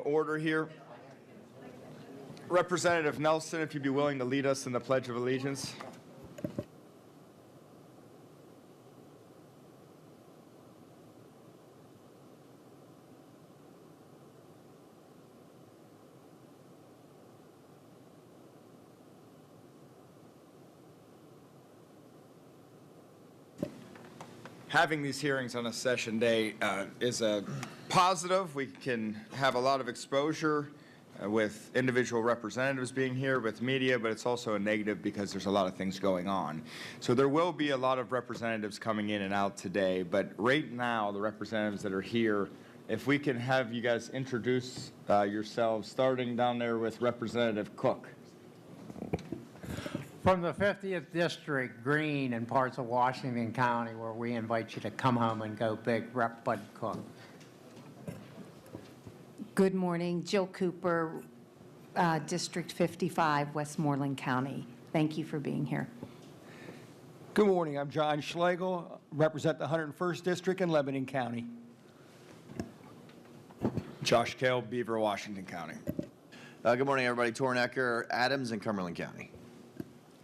order here. Representative Nelson, if you'd be willing to lead us in the Pledge of Allegiance. Having these hearings on a session day is a positive. We can have a lot of exposure with individual representatives being here, with media, but it's also a negative because there's a lot of things going on. So there will be a lot of representatives coming in and out today, but right now, the representatives that are here, if we can have you guys introduce yourselves, starting down there with Representative Cook. From the 50th District, Greene, and parts of Washington County, where we invite you to come home and go big, Rep. Bud Cook. Good morning, Jill Cooper, District 55, Westmoreland County. Thank you for being here. Good morning, I'm John Schlegel, represent the 101st District in Lebanon County. Josh Kale, Beaver, Washington County. Good morning, everybody. Tornacker, Adams, and Cumberland County.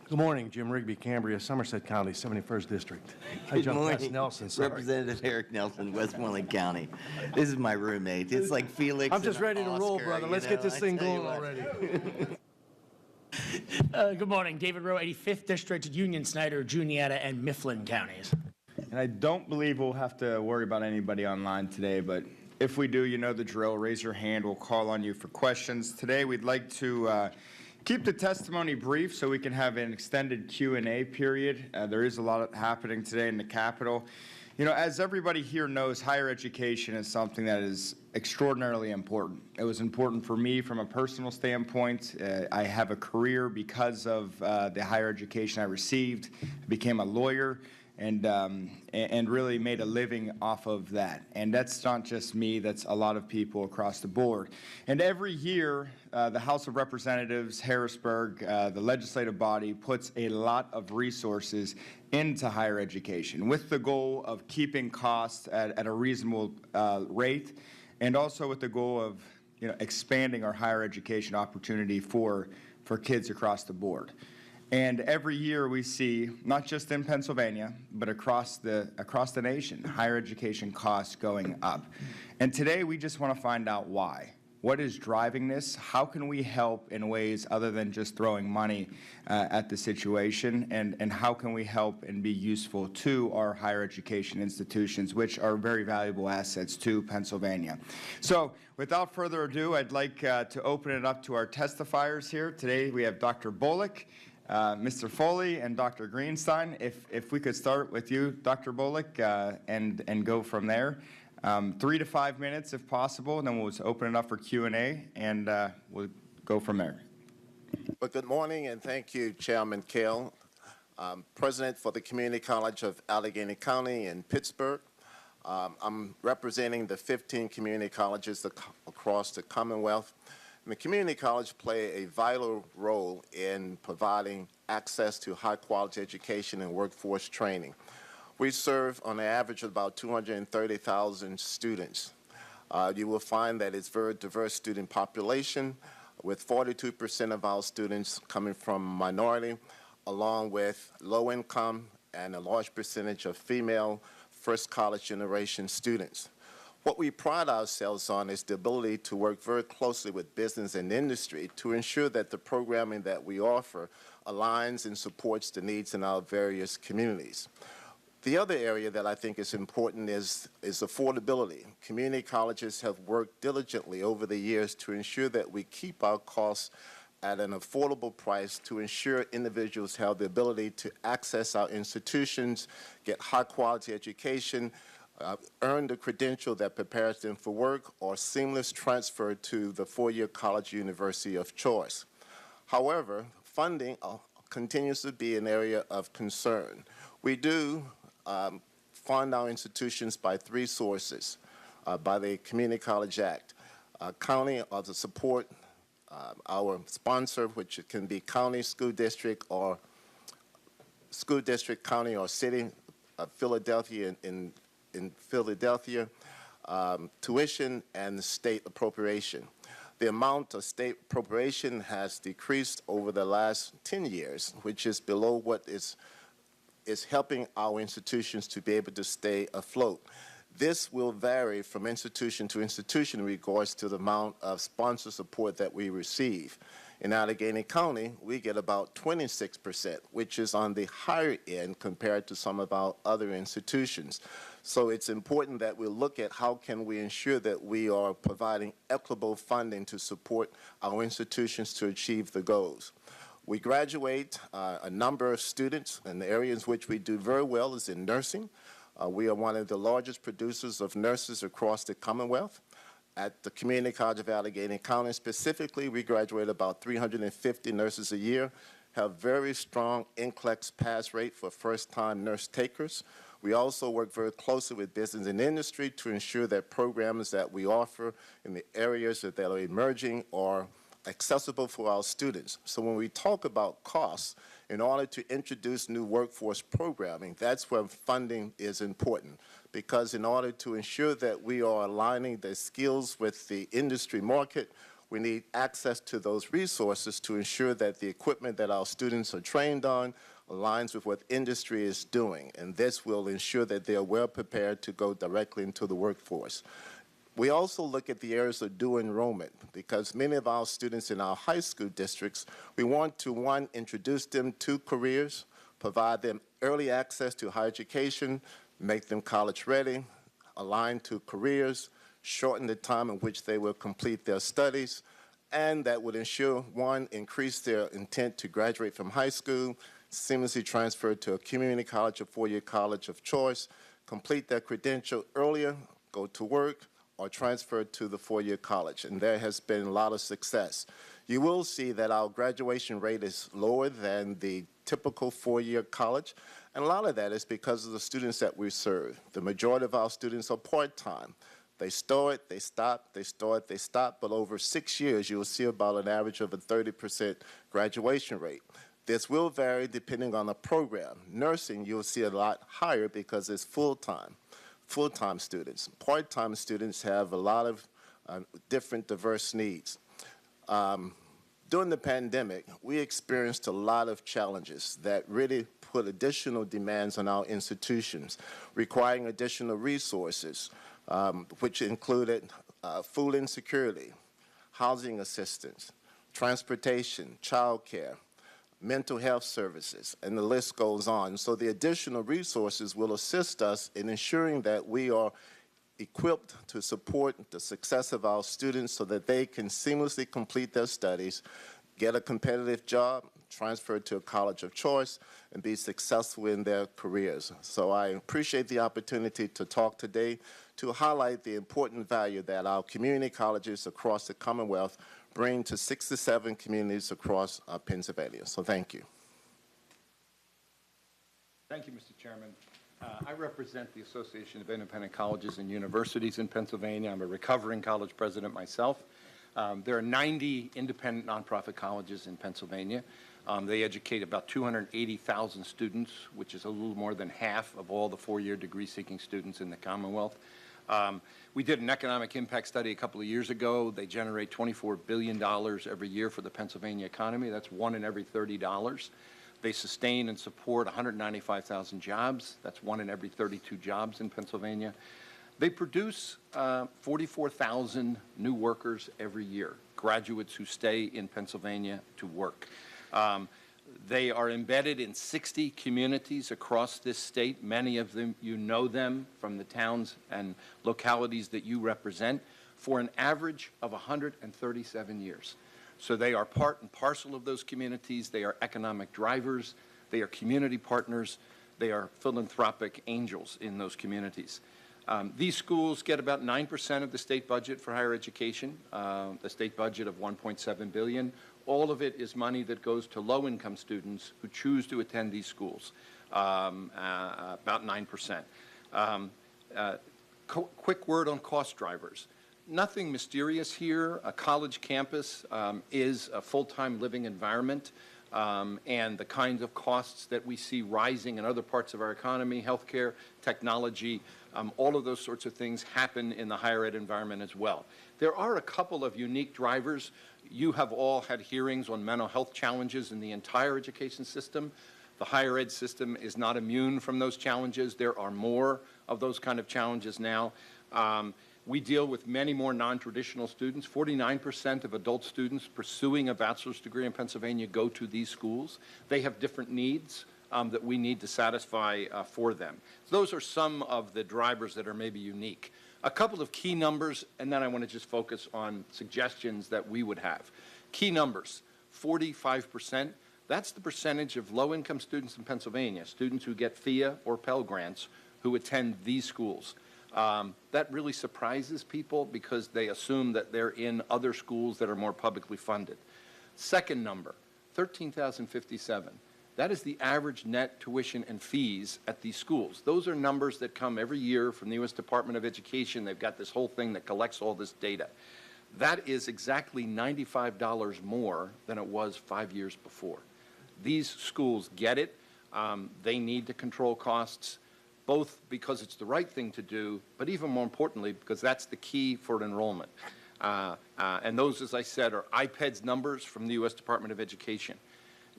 Good morning, Jim Rigby, Cambria, Somerset County, 71st District. Good morning, Nelson, sorry. Representative Eric Nelson, Westmoreland County. This is my roommate. It's like Felix. I'm just ready to roll, brother. Let's get this thing going already. Good morning, David Rowe, 85th District, Union, Snyder, Juniata, and Mifflin counties. And I don't believe we'll have to worry about anybody online today, but if we do, you know the drill. Raise your hand. We'll call on you for questions. Today, we'd like to keep the testimony brief so we can have an extended Q&A period. There is a lot happening today in the Capitol. You know, as everybody here knows, higher education is something that is extraordinarily important. It was important for me from a personal standpoint. I have a career because of the higher education I received. I became a lawyer and really made a living off of that. And that's not just me, that's a lot of people across the board. And every year, the House of Representatives, Harrisburg, the legislative body, puts a lot of resources into higher education with the goal of keeping costs at a reasonable rate, and also with the goal of expanding our higher education opportunity for kids across the board. And every year we see, not just in Pennsylvania, but across the nation, higher education costs going up. And today we just want to find out why. What is driving this? How can we help in ways other than just throwing money at the situation? And how can we help and be useful to our higher education institutions, which are very valuable assets to Pennsylvania? So without further ado, I'd like to open it up to our testifiers here. Today we have Dr. Bolick, Mr. Foley, and Dr. Greenstein. If we could start with you, Dr. Bolick, and go from there. 3 to 5 minutes if possible, and then we'll just open it up for Q&A, and we'll go from there. Well, good morning, and thank you, Chairman Kale. President for the Community College of Allegheny County in Pittsburgh. I'm representing the 15 community colleges across the Commonwealth. And the community college play a vital role in providing access to high-quality education and workforce training. We serve on an average of about 230,000 students. You will find that it's a very diverse student population, with 42% of our students coming from minority, along with low income and a large percentage of female first college generation students. What we pride ourselves on is the ability to work very closely with business and industry to ensure that the programming that we offer aligns and supports the needs in our various communities. The other area that I think is important is affordability. Community colleges have worked diligently over the years to ensure that we keep our costs at an affordable price to ensure individuals have the ability to access our institutions, get high-quality education, earn the credential that prepares them for work, or seamless transfer to the four-year college university of choice. However, funding continues to be an area of concern. We do fund our institutions by 3 sources, by the Community College Act. County or to support our sponsor, which can be county, school district, or school district, county, or city of Philadelphia in Philadelphia. tuition and state appropriation. The amount of state appropriation has decreased over the last 10 years, which is below what is helping our institutions to be able to stay afloat. This will vary from institution to institution in regards to the amount of sponsor support that we receive. In Allegheny County, we get about 26%, which is on the higher end compared to some of our other institutions. So it's important that we look at how can we ensure that we are providing equitable funding to support our institutions to achieve the goals. We graduate a number of students, and the areas which we do very well is in nursing. We are one of the largest producers of nurses across the Commonwealth. At the Community College of Allegheny County specifically, we graduate about 350 nurses a year, have very strong NCLEX pass rate for first-time nurse takers. We also work very closely with business and industry to ensure that programs that we offer in the areas that are emerging are accessible for our students. So when we talk about costs, in order to introduce new workforce programming, that's where funding is important, because in order to ensure that we are aligning the skills with the industry market, we need access to those resources to ensure that the equipment that our students are trained on aligns with what industry is doing, and this will ensure that they are well prepared to go directly into the workforce. We also look at the areas of dual enrollment, because many of our students in our high school districts, we want to, one, introduce them to careers, provide them early access to higher education, make them college ready, align to careers, shorten the time in which they will complete their studies, and that would ensure, one, increase their intent to graduate from high school, seamlessly transfer to a community college or four-year college of choice, complete their credential earlier, go to work, or transfer to the four-year college, and there has been a lot of success. You will see that our graduation rate is lower than the typical four-year college, and a lot of that is because of the students that we serve. The majority of our students are part-time. They start, they stop, they start, they stop, but over 6 years, you will see about an average of a 30% graduation rate. This will vary depending on the program. Nursing, you'll see a lot higher because it's full-time students. Part-time students have a lot of different diverse needs. During the pandemic, we experienced a lot of challenges that really put additional demands on our institutions, requiring additional resources, which included food insecurity, housing assistance, transportation, child care, mental health services, and the list goes on. So the additional resources will assist us in ensuring that we are equipped to support the success of our students so that they can seamlessly complete their studies, get a competitive job, transfer to a college of choice, and be successful in their careers. So I appreciate the opportunity to talk today to highlight the important value that our community colleges across the Commonwealth bring to 67 communities across Pennsylvania. So thank you. Thank you, Mr. Chairman. I represent the Association of Independent Colleges and Universities in Pennsylvania. I'm a recovering college president myself. There are 90 independent nonprofit colleges in Pennsylvania. They educate about 280,000 students, which is a little more than half of all the four-year degree-seeking students in the Commonwealth. We did an economic impact study a couple of years ago. They generate $24 billion every year for the Pennsylvania economy. That's 1 in every $30. They sustain and support 195,000 jobs. That's 1 in every 32 jobs in Pennsylvania. They produce 44,000 new workers every year, graduates who stay in Pennsylvania to work. They are embedded in 60 communities across this state. Many of them, you know them from the towns and localities that you represent, for an average of 137 years. So they are part and parcel of those communities. They are economic drivers. They are community partners. They are philanthropic angels in those communities. These schools get about 9% of the state budget for higher education, the state budget of $1.7 billion. All of it is money that goes to low-income students who choose to attend these schools, about 9%. Quick word on cost drivers. Nothing mysterious here. A college campus is a full-time living environment, and the kinds of costs that we see rising in other parts of our economy, healthcare, technology, All of those sorts of things happen in the higher ed environment as well. There are a couple of unique drivers. You have all had hearings on mental health challenges in the entire education system. The higher ed system is not immune from those challenges. There are more of those kind of challenges now. We deal with many more non-traditional students. 49% of adult students pursuing a bachelor's degree in Pennsylvania go to these schools. They have different needs that we need to satisfy for them. So those are some of the drivers that are maybe unique. A couple of key numbers, and then I want to just focus on suggestions that we would have. Key numbers, 45%. That's the percentage of low-income students in Pennsylvania, students who get FIA or Pell Grants, who attend these schools. That really surprises people because they assume that they're in other schools that are more publicly funded. Second number, 13,057. That is the average net tuition and fees at these schools. Those are numbers that come every year from the U.S. Department of Education. They've got this whole thing that collects all this data. That is exactly $95 more than it was 5 years before. These schools get it. They need to control costs, both because it's the right thing to do, but even more importantly, because that's the key for enrollment. And those, as I said, are IPEDS numbers from the U.S. Department of Education.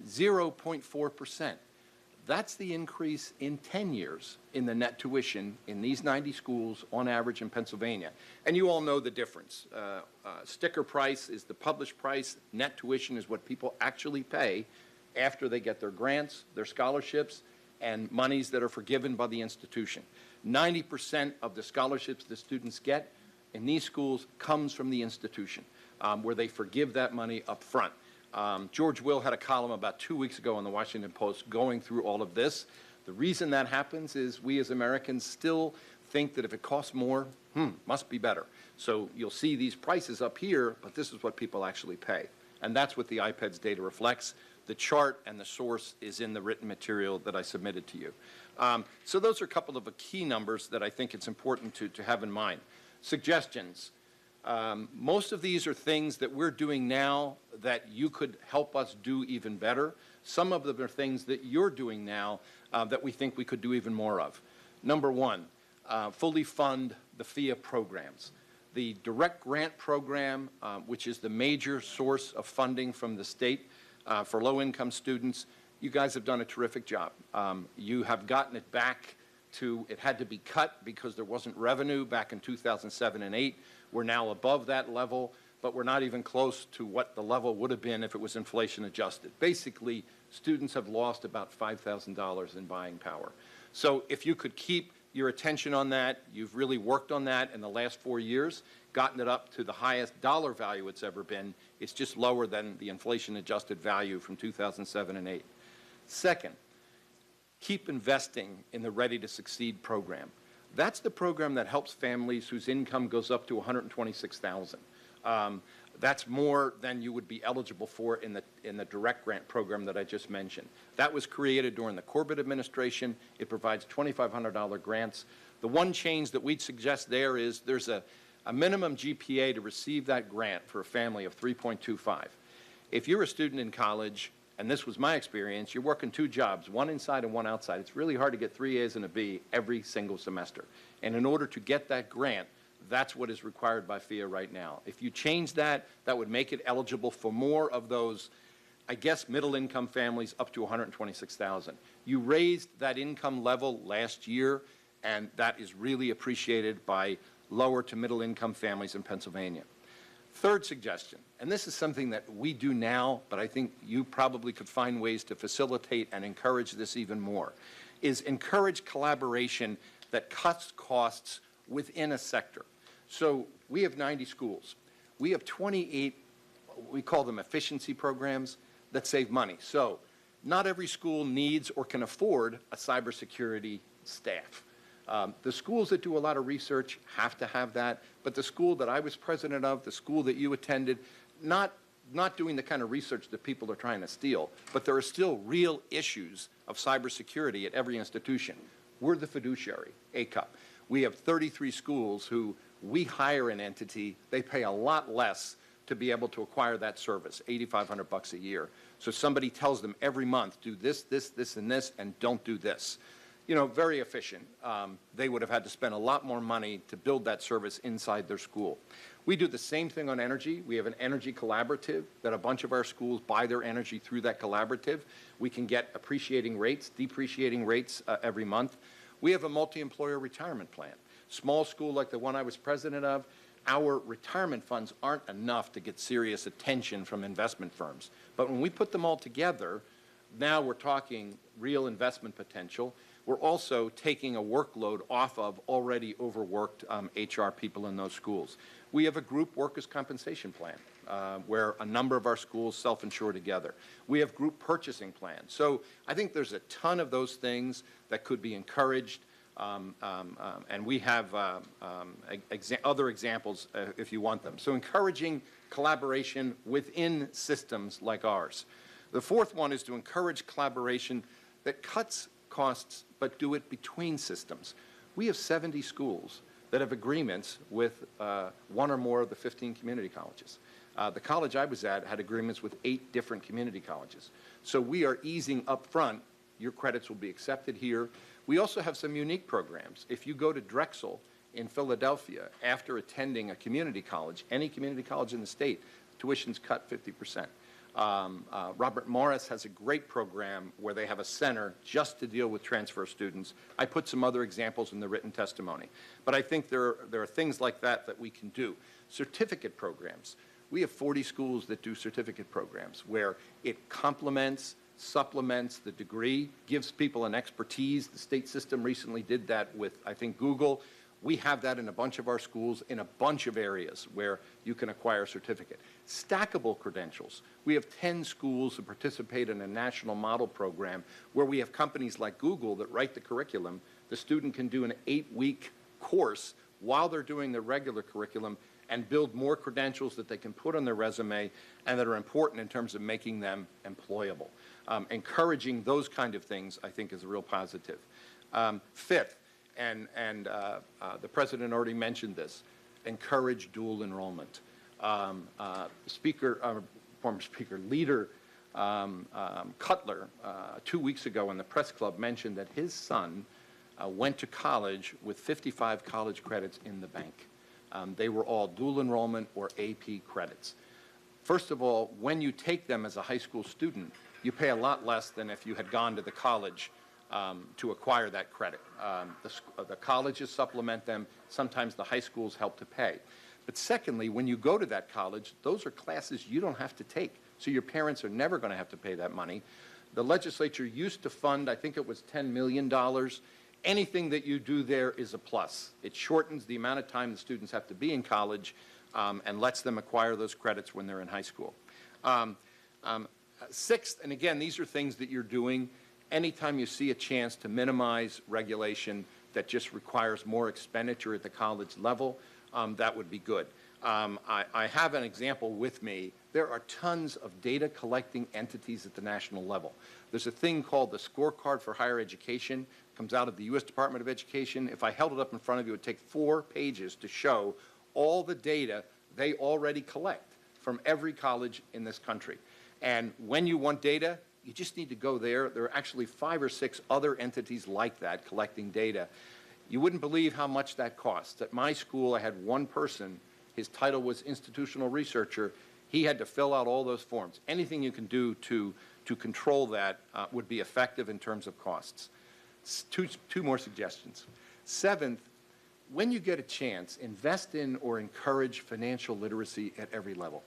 0.4%. That's the increase in 10 years in the net tuition in these 90 schools on average in Pennsylvania. And you all know the difference. Sticker price is the published price. Net tuition is what people actually pay after they get their grants, their scholarships, and monies that are forgiven by the institution. 90% of the scholarships the students get in these schools comes from the institution, where they forgive that money up front. George Will had a column about 2 weeks ago in the Washington Post going through all of this. The reason that happens is we as Americans still think that if it costs more, must be better. So you'll see these prices up here, but this is what people actually pay. And that's what the IPEDS data reflects. The chart and the source is in the written material that I submitted to you. So those are a couple of key numbers that I think it's important to have in mind. Suggestions. Most of these are things that we're doing now that you could help us do even better. Some of them are things that you're doing now that we think we could do even more of. Number one, fully fund the FIA programs. The direct grant program, which is the major source of funding from the state for low-income students, you guys have done a terrific job. You have gotten it back to, it had to be cut because there wasn't revenue back in 2007 and 8. We're now above that level, but we're not even close to what the level would have been if it was inflation adjusted. Basically, students have lost about $5,000 in buying power. So if you could keep your attention on that, you've really worked on that in the last 4 years, gotten it up to the highest dollar value it's ever been. It's just lower than the inflation adjusted value from 2007 and 8. Second, keep investing in the Ready to Succeed program. That's the program that helps families whose income goes up to $126,000. That's more than you would be eligible for in the direct grant program that I just mentioned. That was created during the Corbett administration. It provides $2,500 grants. The one change that we'd suggest there is there's a minimum GPA to receive that grant for a family of 3.25. If you're a student in college, and this was my experience, you're working 2 jobs, one inside and one outside. It's really hard to get 3 A's and a B every single semester. And in order to get that grant, that's what is required by FIA right now. If you change that, that would make it eligible for more of those, I guess, middle-income families up to $126,000. You raised that income level last year, and that is really appreciated by lower to middle-income families in Pennsylvania. Third suggestion, and this is something that we do now, but I think you probably could find ways to facilitate and encourage this even more, is encourage collaboration that cuts costs within a sector. So we have 90 schools. We have 28, we call them efficiency programs, that save money. So not every school needs or can afford a cybersecurity staff. The schools that do a lot of research have to have that, but the school that I was president of, the school that you attended, not doing the kind of research that people are trying to steal, but there are still real issues of cybersecurity at every institution. We're the fiduciary, ACUP. We have 33 schools who we hire an entity, they pay a lot less to be able to acquire that service, $8,500 a year. So somebody tells them every month, do this, this, this, and this, and don't do this. very efficient. They would have had to spend a lot more money to build that service inside their school. We do the same thing on energy. We have an energy collaborative that a bunch of our schools buy their energy through that collaborative. We can get appreciating rates, depreciating rates every month. We have a multi-employer retirement plan. Small school like the one I was president of, our retirement funds aren't enough to get serious attention from investment firms. But when we put them all together, now we're talking real investment potential. We're also taking a workload off of already overworked HR people in those schools. We have a group workers' compensation plan where a number of our schools self-insure together. We have group purchasing plans. So I think there's a ton of those things that could be encouraged. And we have other examples if you want them. So encouraging collaboration within systems like ours. The fourth one is to encourage collaboration that cuts costs but do it between systems. We have 70 schools that have agreements with one or more of the 15 community colleges. The college I was at had agreements with 8 different community colleges. So we are easing up front. Your credits will be accepted here. We also have some unique programs. If you go to Drexel in Philadelphia after attending a community college, any community college in the state, tuition's cut 50%. Robert Morris has a great program where they have a center just to deal with transfer students. I put some other examples in the written testimony. But I think there are things like that that we can do. Certificate programs. We have 40 schools that do certificate programs where it complements, supplements the degree, gives people an expertise. The state system recently did that with, I think, Google. We have that in a bunch of our schools in a bunch of areas where you can acquire a certificate. Stackable credentials. We have 10 schools that participate in a national model program where we have companies like Google that write the curriculum. The student can do an 8-week course while they're doing their regular curriculum and build more credentials that they can put on their resume and that are important in terms of making them employable. Encouraging those kind of things, I think, is a real positive. Fifth, and the President already mentioned this, encourage dual enrollment. Former Speaker Leader Cutler, 2 weeks ago in the press club, mentioned that his son went to college with 55 college credits in the bank. They were all dual enrollment or AP credits. First of all, when you take them as a high school student, you pay a lot less than if you had gone to the college to acquire that credit. The colleges supplement them. Sometimes the high schools help to pay. But secondly, when you go to that college, those are classes you don't have to take. So your parents are never going to have to pay that money. The legislature used to fund, I think it was $10 million. Anything that you do there is a plus. It shortens the amount of time the students have to be in college and lets them acquire those credits when they're in high school. Sixth, and again, these are things that you're doing anytime you see a chance to minimize regulation that just requires more expenditure at the college level, that would be good. I have an example with me. There are tons of data collecting entities at the national level. There's a thing called the Scorecard for Higher Education. It comes out of the U.S. Department of Education. If I held it up in front of you, it would take 4 pages to show all the data they already collect from every college in this country. And when you want data, you just need to go there. There are actually 5 or 6 other entities like that collecting data. You wouldn't believe how much that costs. At my school, I had one person. His title was institutional researcher. He had to fill out all those forms. Anything you can do to control that would be effective in terms of costs. Two more suggestions. Seventh, when you get a chance, invest in or encourage financial literacy at every level.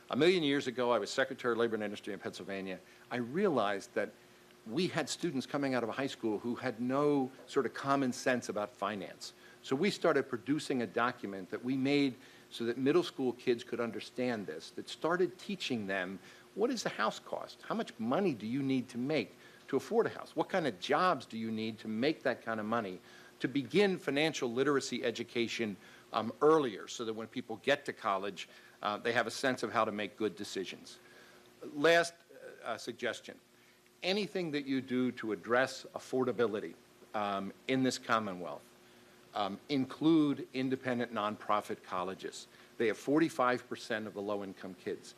A million years ago, I was Secretary of Labor and Industry in Pennsylvania. I realized that we had students coming out of a high school who had no sort of common sense about finance. So we started producing a document that we made so that middle school kids could understand this, that started teaching them, what does a house cost? How much money do you need to make to afford a house? What kind of jobs do you need to make that kind of money? To begin financial literacy education earlier so that when people get to college, they have a sense of how to make good decisions. Last suggestion, anything that you do to address affordability in this Commonwealth, include independent nonprofit colleges. They have 45% of the low-income kids.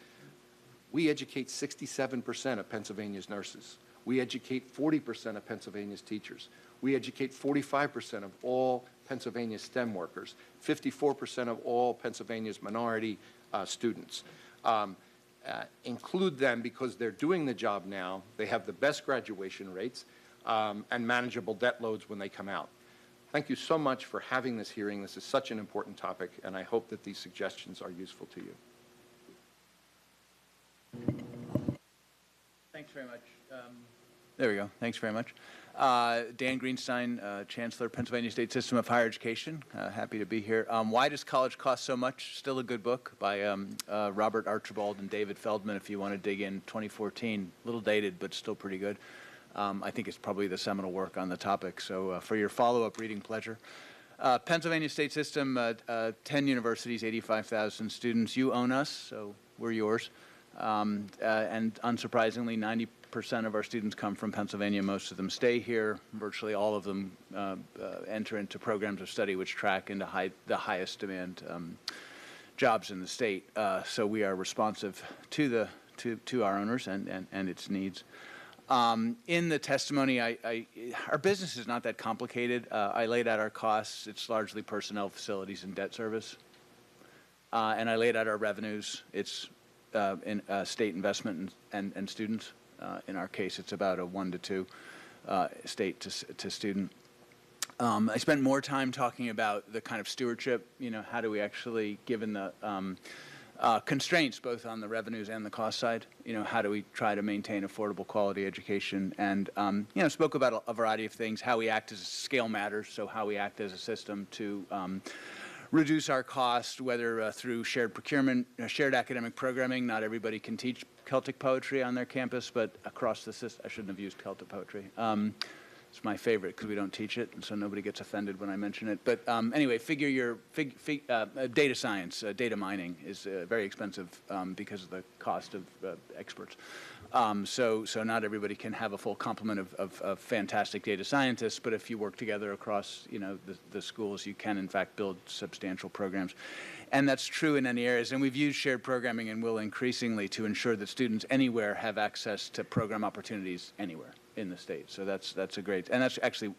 We educate 67% of Pennsylvania's nurses. We educate 40% of Pennsylvania's teachers. We educate 45% of all Pennsylvania's STEM workers, 54% of all Pennsylvania's minority students. Include them because they're doing the job now. They have the best graduation rates and manageable debt loads when they come out. Thank you so much for having this hearing. This is such an important topic, and I hope that these suggestions are useful to you. Thanks very much. There we go. Thanks very much. Dan Greenstein, Chancellor, Pennsylvania State System of Higher Education. Happy to be here. Why Does College Cost So Much? Still a good book by Robert Archibald and David Feldman, if you want to dig in. 2014, a little dated, but still pretty good. I think it's probably the seminal work on the topic. So for your follow-up reading pleasure. Pennsylvania State System, 10 universities, 85,000 students. You own us, so we're yours. And unsurprisingly, 90% of our students come from Pennsylvania. Most of them stay here. Virtually all of them enter into programs of study which track into the highest demand jobs in the state. So we are responsive to our owners and its needs. In the testimony, our business is not that complicated. I laid out our costs. It's largely personnel, facilities, and debt service. And I laid out our revenues. It's in state investment and students. In our case, it's about a 1 to 2 state to student. I spent more time talking about the kind of stewardship, how do we actually, given the constraints both on the revenues and the cost side, how do we try to maintain affordable quality education, and spoke about a variety of things, how we act as a scale matters, so how we act as a system to reduce our cost, whether through shared procurement, shared academic programming. Not everybody can teach Celtic poetry on their campus, but across the system, I shouldn't have used Celtic poetry. It's my favorite because we don't teach it, and so nobody gets offended when I mention it. But anyway, data science, data mining is very expensive because of the cost of experts. So not everybody can have a full complement of fantastic data scientists, but if you work together across the schools, you can in fact build substantial programs. And that's true in any areas. And we've used shared programming and will increasingly to ensure that students anywhere have access to program opportunities anywhere in the state. So that's a great, and that's actually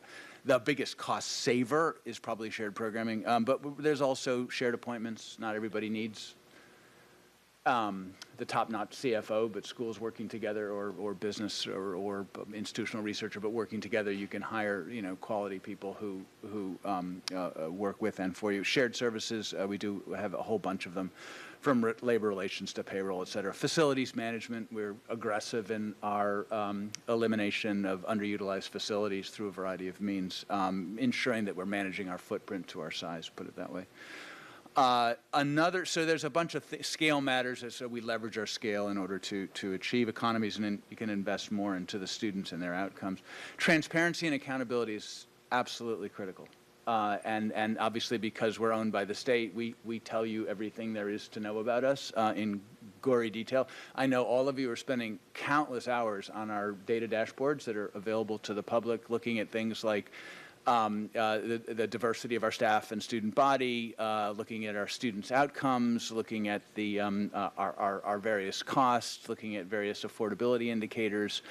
the biggest cost saver is probably shared programming. But there's also shared appointments. Not everybody needs the top-notch CFO, but schools working together, or business, or institutional researcher, but working together, you can hire quality people who work with and for you. Shared services, we do have a whole bunch of them, from labor relations to payroll, et cetera. Facilities management, we're aggressive in our elimination of underutilized facilities through a variety of means, ensuring that we're managing our footprint to our size, put it that way. So there's a bunch of scale matters, so we leverage our scale in order to achieve economies, and then you can invest more into the students and their outcomes. Transparency and accountability is absolutely critical. And obviously, because we're owned by the state, we tell you everything there is to know about us in gory detail. I know all of you are spending countless hours on our data dashboards that are available to the public, looking at things like the diversity of our staff and student body, looking at our students' outcomes, looking at the our various costs, looking at various affordability indicators,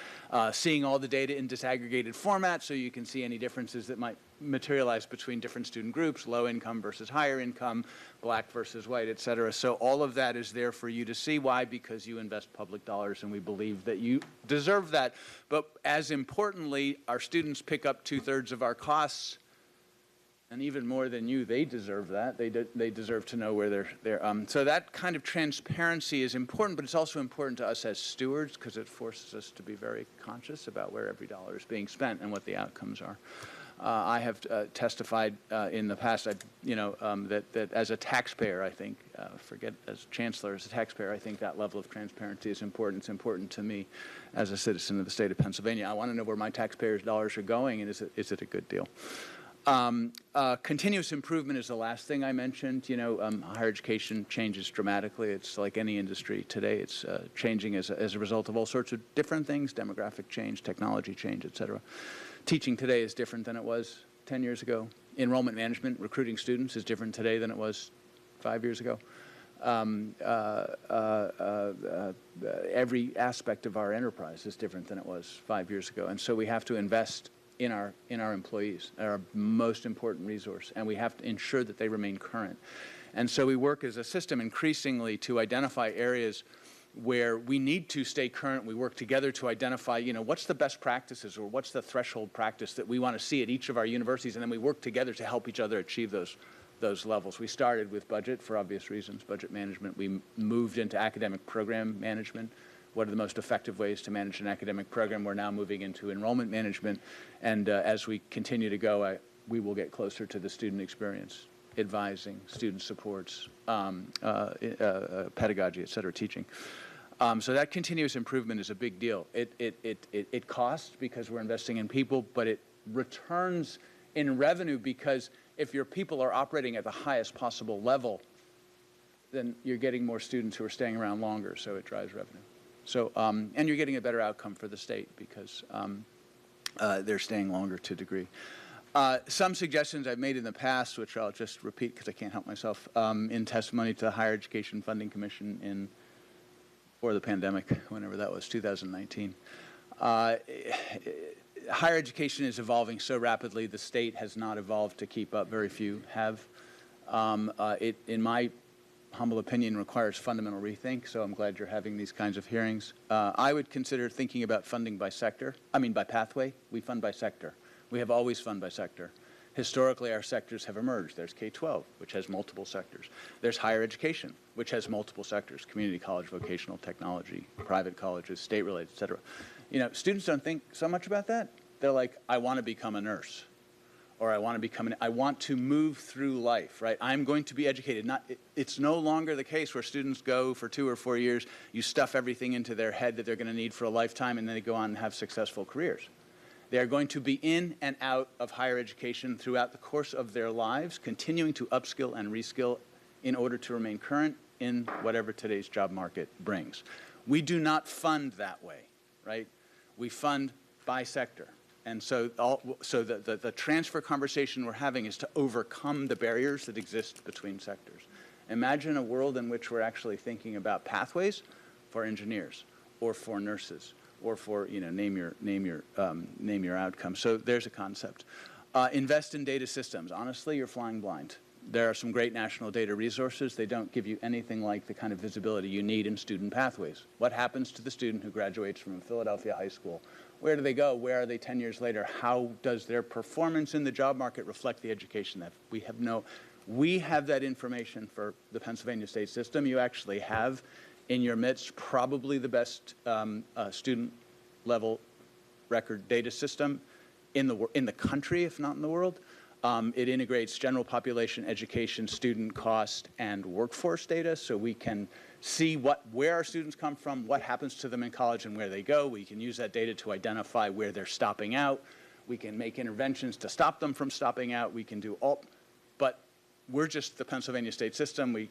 seeing all the data in disaggregated format so you can see any differences that might materialize between different student groups, low income versus higher income, black versus white, et cetera. So all of that is there for you to see. Why? Because you invest public dollars, and we believe that you deserve that. But as importantly, our students pick up 2/3 of our costs, and even more than you, they deserve that. They deserve to know where they're. So that kind of transparency is important, but it's also important to us as stewards because it forces us to be very conscious about where every dollar is being spent and what the outcomes are. I have testified in the past, that as a taxpayer, I think, forget as chancellor, as a taxpayer, I think that level of transparency is important. It's important to me as a citizen of the state of Pennsylvania. I want to know where my taxpayers' dollars are going, and is it a good deal? Continuous improvement is the last thing I mentioned. Higher education changes dramatically. It's like any industry today. It's changing as a result of all sorts of different things, demographic change, technology change, et cetera. Teaching today is different than it was 10 years ago. Enrollment management, recruiting students, is different today than it was 5 years ago. every aspect of our enterprise is different than it was 5 years ago. And so we have to invest in our employees, our most important resource, and we have to ensure that they remain current. And so we work as a system increasingly to identify areas where we need to stay current. We work together to identify, what's the best practices or what's the threshold practice that we want to see at each of our universities, and then we work together to help each other achieve those levels. We started with budget for obvious reasons, budget management. We moved into academic program management. What are the most effective ways to manage an academic program? We're now moving into enrollment management, and as we continue to go, we will get closer to the student experience, advising, student supports, pedagogy, et cetera, teaching. So that continuous improvement is a big deal. It costs because we're investing in people, but it returns in revenue because if your people are operating at the highest possible level, then you're getting more students who are staying around longer, so it drives revenue. So, and you're getting a better outcome for the state because they're staying longer to a degree. Some suggestions I've made in the past, which I'll just repeat because I can't help myself, in testimony to the Higher Education Funding Commission before the pandemic, whenever that was, 2019. Higher education is evolving so rapidly, the state has not evolved to keep up. Very few have. It, in my humble opinion, requires fundamental rethink, so I'm glad you're having these kinds of hearings. I would consider thinking about funding by by pathway. We fund by sector. We have always funded by sector. Historically, our sectors have emerged. There's K-12, which has multiple sectors. There's higher education, which has multiple sectors, community college, vocational technology, private colleges, state-related, et cetera. Students don't think so much about that. They're like, I want to become a nurse, or I want to move through life, right? I'm going to be educated. It's no longer the case where students go for 2 or 4 years, you stuff everything into their head that they're going to need for a lifetime, and then they go on and have successful careers. They are going to be in and out of higher education throughout the course of their lives, continuing to upskill and reskill in order to remain current in whatever today's job market brings. We do not fund that way, right? We fund by sector. And so, the transfer conversation we're having is to overcome the barriers that exist between sectors. Imagine a world in which we're actually thinking about pathways for engineers or for nurses or for, name your outcome. So there's a concept. Invest in data systems. Honestly, you're flying blind. There are some great national data resources. They don't give you anything like the kind of visibility you need in student pathways. What happens to the student who graduates from a Philadelphia high school? Where do they go? Where are they 10 years later? How does their performance in the job market reflect the education that we have? We have that information for the Pennsylvania state system. You actually have in your midst probably the best student level record data system in the country, if not in the world. It integrates general population, education, student cost, and workforce data, so we can see where our students come from, what happens to them in college, and where they go. We can use that data to identify where they're stopping out. We can make interventions to stop them from stopping out. We can do all, but we're just the Pennsylvania state system.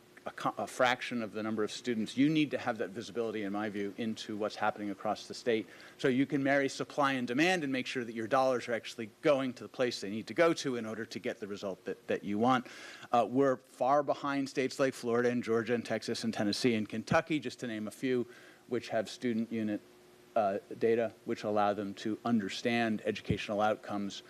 A fraction of the number of students. You need to have that visibility, in my view, into what's happening across the state so you can marry supply and demand and make sure that your dollars are actually going to the place they need to go to in order to get the result that you want. We're far behind states like Florida and Georgia and Texas and Tennessee and Kentucky, just to name a few, which have student unit data, which allow them to understand educational outcomes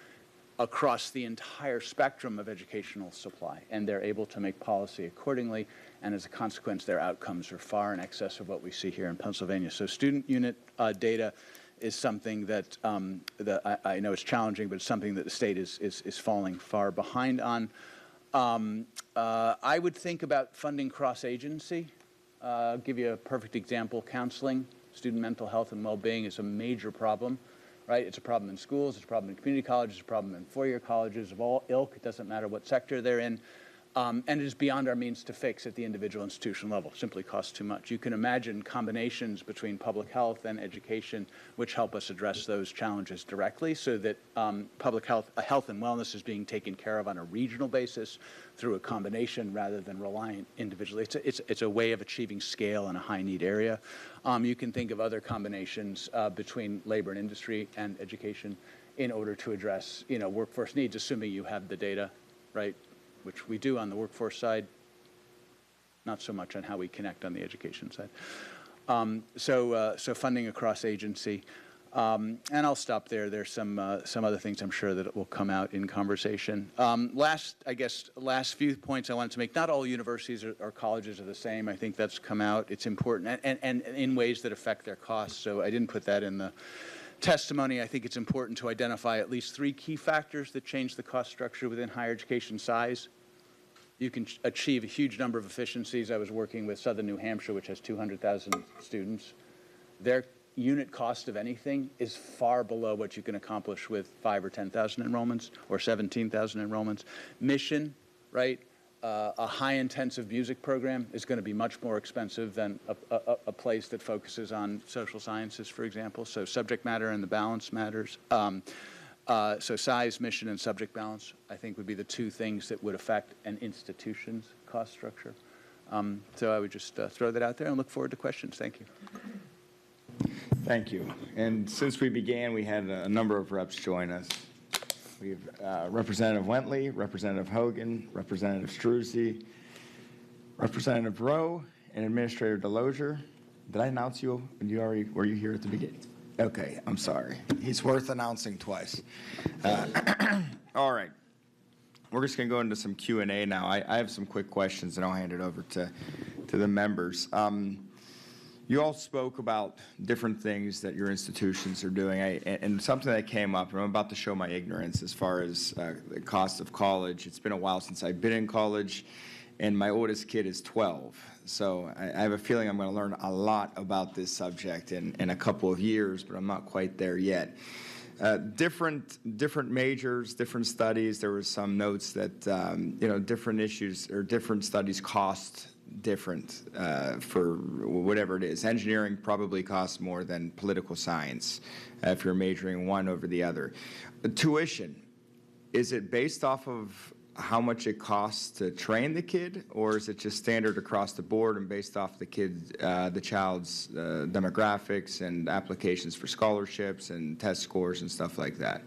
across the entire spectrum of educational supply, and they're able to make policy accordingly, and as a consequence, their outcomes are far in excess of what we see here in Pennsylvania. So student unit data is something that, I know it's challenging, but it's something that the state is falling far behind on. I would think about funding cross-agency. I'll give you a perfect example. Counseling, student mental health and well-being is a major problem. Right? It's a problem in schools, it's a problem in community colleges, it's a problem in four-year colleges of all ilk. It doesn't matter what sector they're in. And it is beyond our means to fix at the individual institution level. It simply costs too much. You can imagine combinations between public health and education which help us address those challenges directly so that public health and wellness is being taken care of on a regional basis through a combination rather than reliant individually. It's a way of achieving scale in a high-need area. You can think of other combinations between labor and industry and education in order to address, workforce needs, assuming you have the data, right? Which we do on the workforce side. not so much on how we connect on the education side. So funding across agency. And I'll stop there. There's some other things I'm sure that will come out in conversation. Last few points I wanted to make. Not all universities or colleges are the same. I think that's come out. It's important, and in ways that affect their costs. So I didn't put that in the testimony. I think it's important to identify at least 3 key factors that change the cost structure within higher education size. You can achieve a huge number of efficiencies. I was working with Southern New Hampshire, which has 200,000 students. Their unit cost of anything is far below what you can accomplish with 5,000 or 10,000 enrollments or 17,000 enrollments. Mission, right? A high-intensive music program is going to be much more expensive than a place that focuses on social sciences, for example. So subject matter and the balance matters. So size, mission, and subject balance, I think, would be the 2 things that would affect an institution's cost structure. So I would just throw that out there and look forward to questions. Thank you. Thank you. And since we began, we had a number of reps join us. We have Representative Wentley, Representative Hogan, Representative Struzzi, Representative Rowe, and Administrator Delozier. Did I announce you? Were you here at the beginning? Okay, I'm sorry. He's worth announcing twice. All right. We're just going to go into some Q&A now. I have some quick questions, and I'll hand it over to the members. You all spoke about different things that your institutions are doing, and something that came up, and I'm about to show my ignorance as far as the cost of college. It's been a while since I've been in college, and my oldest kid is 12. So I have a feeling I'm going to learn a lot about this subject in a couple of years, but I'm not quite there yet. Different majors, different studies. There was some notes that different issues or different studies cost different for whatever it is. Engineering probably costs more than political science if you're majoring one over the other. Tuition, is it based off of how much it costs to train the kid, or is it just standard across the board and based off the child's demographics and applications for scholarships and test scores and stuff like that?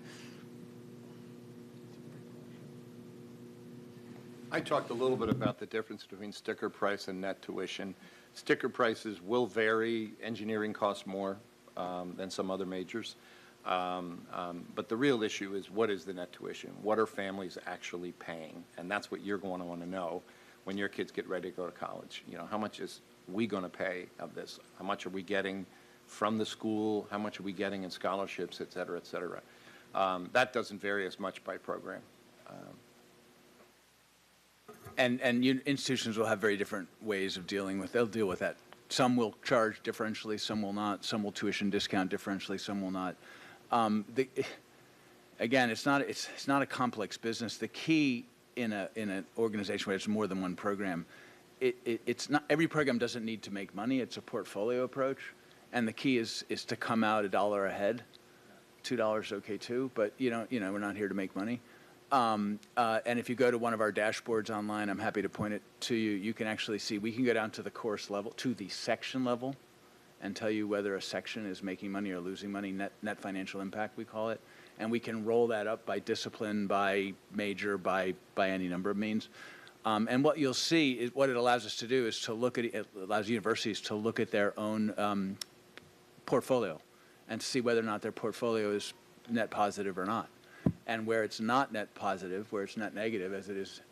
I talked a little bit about the difference between sticker price and net tuition. Sticker prices will vary. Engineering costs more than some other majors. But the real issue is, what is the net tuition? What are families actually paying? And that's what you're going to want to know when your kids get ready to go to college. How much is we going to pay of this? How much are we getting from the school? How much are we getting in scholarships, et cetera, et cetera? That doesn't vary as much by program. And institutions will have very different ways of dealing with. They'll deal with that. Some will charge differentially, some will not. Some will tuition discount differentially, some will not. Again, it's not a complex business. The key in an organization where it's more than one program, it's not, every program doesn't need to make money. It's a portfolio approach, and the key is to come out $1 ahead. $2 okay too, but we're not here to make money. And if you go to one of our dashboards online, I'm happy to point it to you. You can actually see, we can go down to the course level, to the section level, and tell you whether a section is making money or losing money, net financial impact, we call it. And we can roll that up by discipline, by major, by any number of means. And what you'll see is, what it allows us to do is to look at, it allows universities to look at their own portfolio and to see whether or not their portfolio is net positive or not. And where it's not net positive, where it's net negative,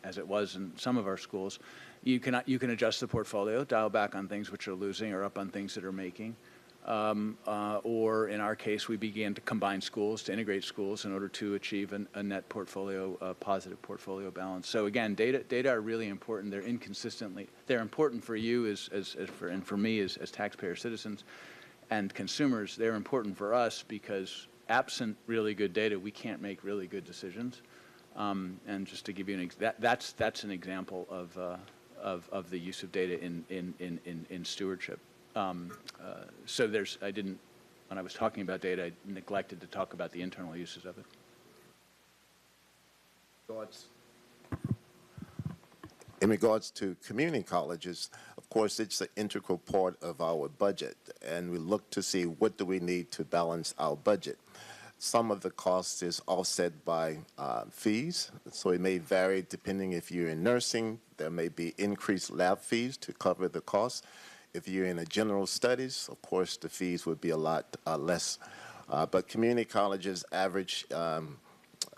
as it was in some of our schools, you can adjust the portfolio, dial back on things which are losing or up on things that are making. Or in our case, we began to combine schools, to integrate schools in order to achieve a net portfolio, positive portfolio balance. So again, data are really important. They're important for you and for me as taxpayer citizens and consumers. They're important for us because absent really good data, we can't make really good decisions. And just to give you that's an example of the use of data in stewardship. So when I was talking about data, I neglected to talk about the internal uses of it. In regards to community colleges, of course, it's an integral part of our budget, and we look to see what do we need to balance our budget. Some of the cost is offset by fees, so it may vary depending if you're in nursing. There may be increased lab fees to cover the cost. If you're in a general studies, of course, the fees would be a lot less. But community colleges average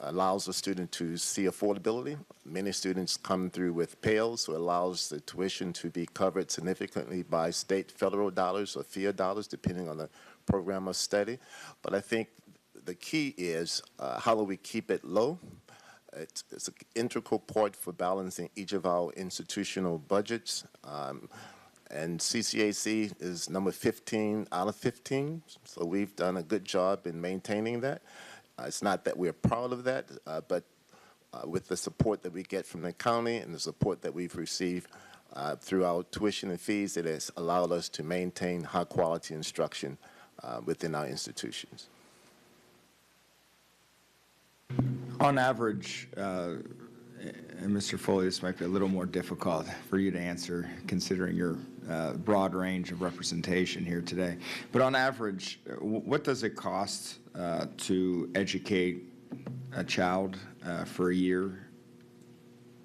allows a student to see affordability. Many students come through with Pell, so it allows the tuition to be covered significantly by state, federal dollars or FEA dollars, depending on the program of study. But I think the key is how do we keep it low? It's an integral part for balancing each of our institutional budgets. And CCAC is number 15 out of 15, so we've done a good job in maintaining that. It's not that we're proud of that, but with the support that we get from the county and the support that we've received through our tuition and fees, it has allowed us to maintain high-quality instruction within our institutions. On average, and Mr. Foley, this might be a little more difficult for you to answer considering your broad range of representation here today. But on average, what does it cost to educate a child for a year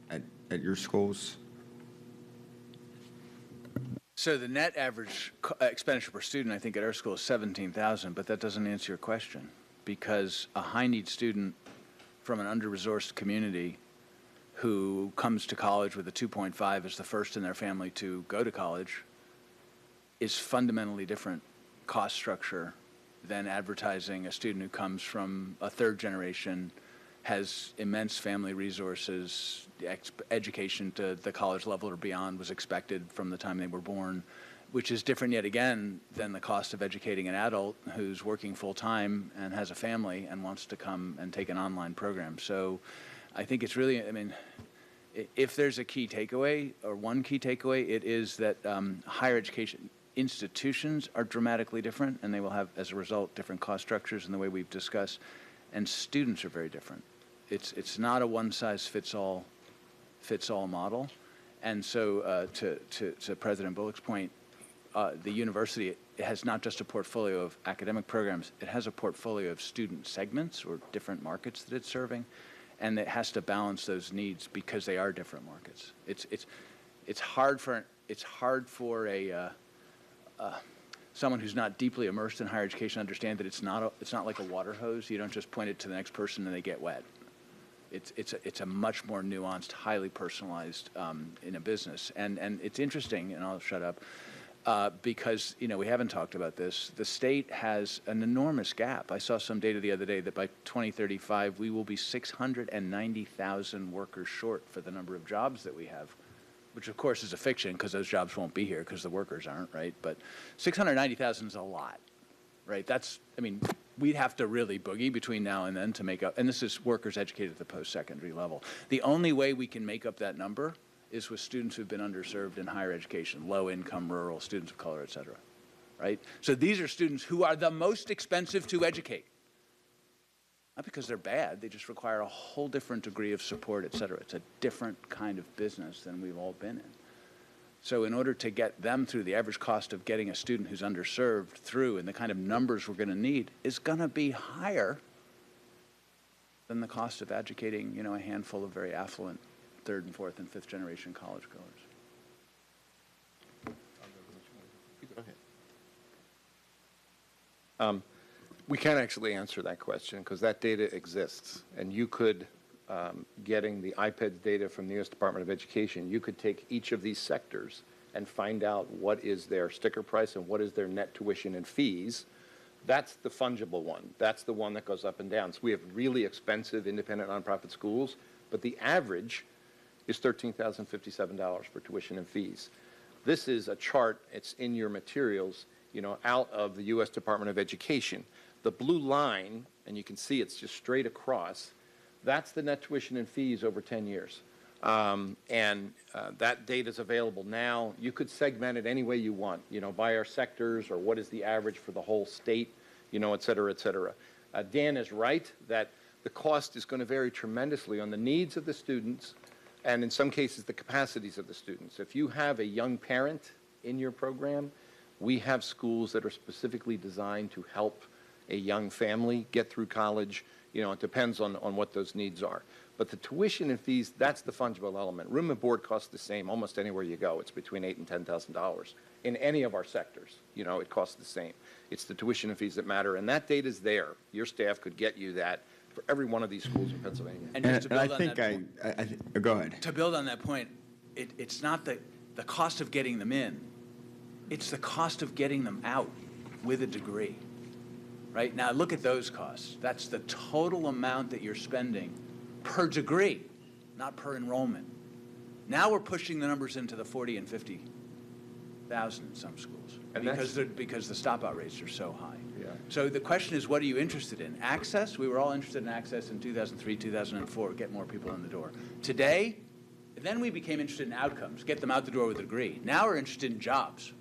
at your schools? So the net average expenditure per student, I think, at our school is $17,000, but that doesn't answer your question, because a high-need student from an under-resourced community who comes to college with a 2.5 as the first in their family to go to college is fundamentally different cost structure than advertising a student who comes from a third generation, has immense family resources, education to the college level or beyond was expected from the time they were born, which is different yet again than the cost of educating an adult who's working full-time and has a family and wants to come and take an online program. So I think it's really, I mean, if there's a key takeaway, or one key takeaway, it is that higher education institutions are dramatically different, and they will have, as a result, different cost structures in the way we've discussed, and students are very different. It's not a one-size-fits-all model. And so to President Bullock's point, the university has not just a portfolio of academic programs, it has a portfolio of student segments or different markets that it's serving, and it has to balance those needs because they are different markets. It's hard for someone who's not deeply immersed in higher education to understand that it's not like a water hose. You don't just point it to the next person and they get wet. It's a much more nuanced, highly personalized in a business, and it's interesting. And I'll shut up. Because, you know, we haven't talked about this. The state has an enormous gap. I saw some data the other day that by 2035, we will be 690,000 workers short for the number of jobs that we have, which of course is a fiction because those jobs won't be here because the workers aren't, right? But 690,000 is a lot, right? That's, I mean, we'd have to really boogie between now and then to make up, and this is workers educated at the post-secondary level. The only way we can make up that number is with students who've been underserved in higher education, low-income, rural, students of color, et cetera, right? So these are students who are the most expensive to educate. Not because they're bad, they just require a whole different degree of support, et cetera. It's a different kind of business than we've all been in. So in order to get them through, the average cost of getting a student who's underserved through and the kind of numbers we're gonna need is gonna be higher than the cost of educating, you know, a handful of very affluent third and fourth and fifth generation college goers. Go ahead. We can't actually answer that question because that data exists. And you could, getting the IPEDS data from the U.S. Department of Education, you could take each of these sectors and find out what is their sticker price and what is their net tuition and fees. That's the fungible one. That's the one that goes up and down. So we have really expensive independent nonprofit schools, but the average is $13,057 for tuition and fees. This is a chart, it's in your materials, you know, out of the U.S. Department of Education. The blue line, and you can see it's just straight across, that's the net tuition and fees over 10 years. That data is available now. You could segment it any way you want, you know, by our sectors or what is the average for the whole state, you know, et cetera, et cetera. Dan is right that the cost is going to vary tremendously on the needs of the students and in some cases the capacities of the students. If you have a young parent in your program, we have schools that are specifically designed to help a young family get through college. It depends on what those needs are. But the tuition and fees, that's the fungible element. Room and board costs the same almost anywhere you go. It's between $8,000 and $10,000. In any of our sectors, it costs the same. It's the tuition and fees that matter, and that data's there. Your staff could get you that for every one of these schools in Pennsylvania. And just to And I build on think that go ahead. To build on that point, it's not the cost of getting them in, it's the cost of getting them out with a degree, right? Now, look at those costs. That's the total amount that you're spending per degree, not per enrollment. Now we're pushing the numbers into the 40 and 50,000 in some schools And because the stopout rates are so high. Yeah. So the question is, what are you interested in? Access? We were all interested in access in 2003, 2004, get more people in the door. Today, then we became interested in outcomes, get them out the door with a degree. Now we're interested in jobs,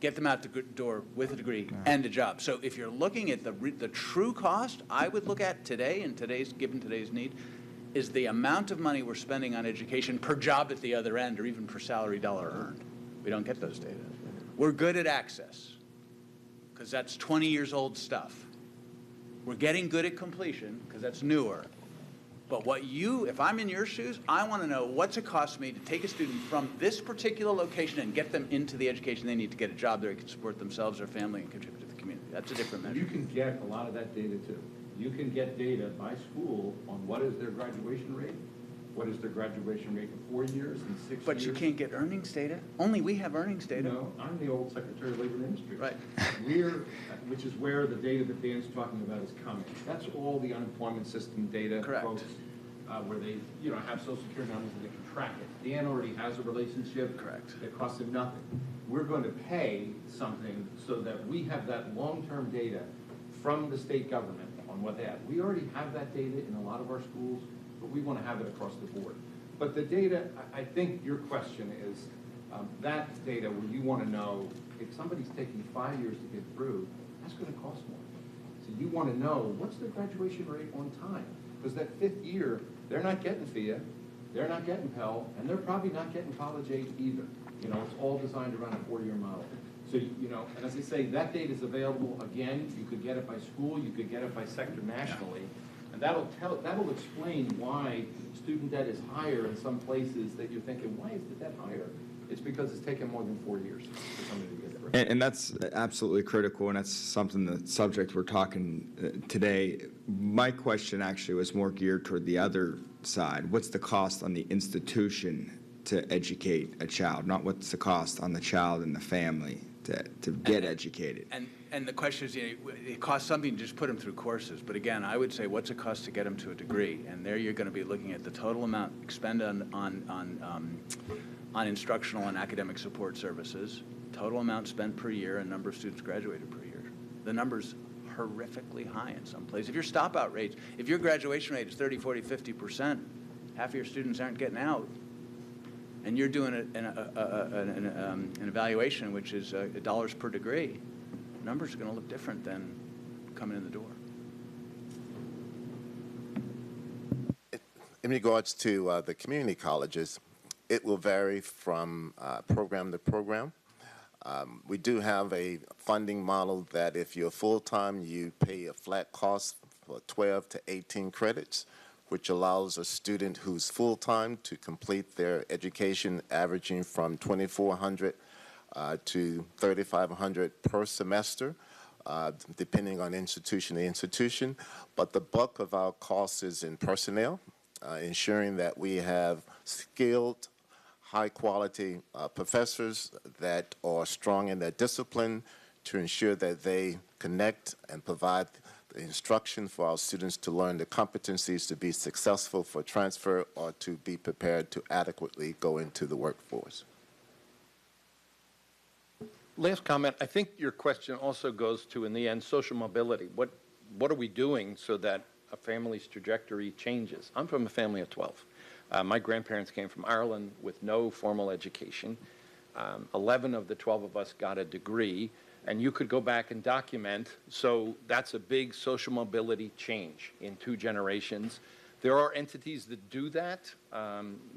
get them out the door with a degree and a job. So if you're looking at the true cost, I would look at today, and given today's need, is the amount of money we're spending on education per job at the other end, or even per salary dollar earned. We don't get those data. We're good at access, because that's 20 years old stuff. We're getting good at completion, because that's newer. But if I'm in your shoes, I want to know what's it cost me to take a student from this particular location and get them into the education they need to get a job there, they can support themselves, their family, and contribute to the community. That's a different measure. You can get a lot of that data too. You can get data by school on what is their graduation rate, what is their graduation rate in 4 years and 6 years. But you can't get earnings data. Only we have earnings data. No, I'm the old Secretary of Labor and Industry. Right. Which is where the data that Dan's talking about is coming. That's all the unemployment system data. Correct. Folks, where they, have Social Security numbers and they can track it. Dan already has a relationship. Correct. That costs him nothing. We're going to pay something so that we have that long-term data from the state government on what they have. We already have that data in a lot of our schools, but we want to have it across the board. But the data, I think your question is, that data where you want to know if somebody's taking 5 years to get through, that's going to cost more. So you want to know, what's their graduation rate on time? Because that 5th year, they're not getting FIA, they're not getting Pell, and they're probably not getting college aid either. It's all designed around a 4-year model. So, and as I say, that data is available. Again, you could get it by school, you could get it by sector nationally, and that'll explain why student debt is higher in some places that you're thinking, why is the debt higher? It's because it's taken more than 4 years for somebody to get through. And that's absolutely critical, and that's something, the subject we're talking today. My question actually was more geared toward the other side. What's the cost on the institution to educate a child, not what's the cost on the child and the family to get educated? And the question is, it costs something to just put them through courses. But again, I would say, what's it cost to get them to a degree? And there you're going to be looking at the total amount expended on instructional and academic support services, total amount spent per year, and number of students graduated per year. The number's horrifically high in some places. If your stopout rates, if your graduation rate is 30, 40, 50%, half of your students aren't getting out. And you're doing an evaluation, which is dollars per degree, numbers are going to look different than coming in the door. In regards to the community colleges, it will vary from program to program. We do have a funding model that if you're full-time, you pay a flat cost for 12 to 18 credits, which allows a student who's full-time to complete their education averaging from 2,400 to 3,500 per semester, depending on institution to institution. But the bulk of our costs is in personnel, ensuring that we have skilled, high-quality professors that are strong in their discipline to ensure that they connect and provide the instruction for our students to learn the competencies to be successful for transfer or to be prepared to adequately go into the workforce. Last comment, I think your question also goes to, in the end, social mobility. What are we doing so that a family's trajectory changes? I'm from a family of 12. My grandparents came from Ireland with no formal education. 11 of the 12 of us got a degree, and you could go back and document. So that's a big social mobility change in 2 generations. There are entities that do that.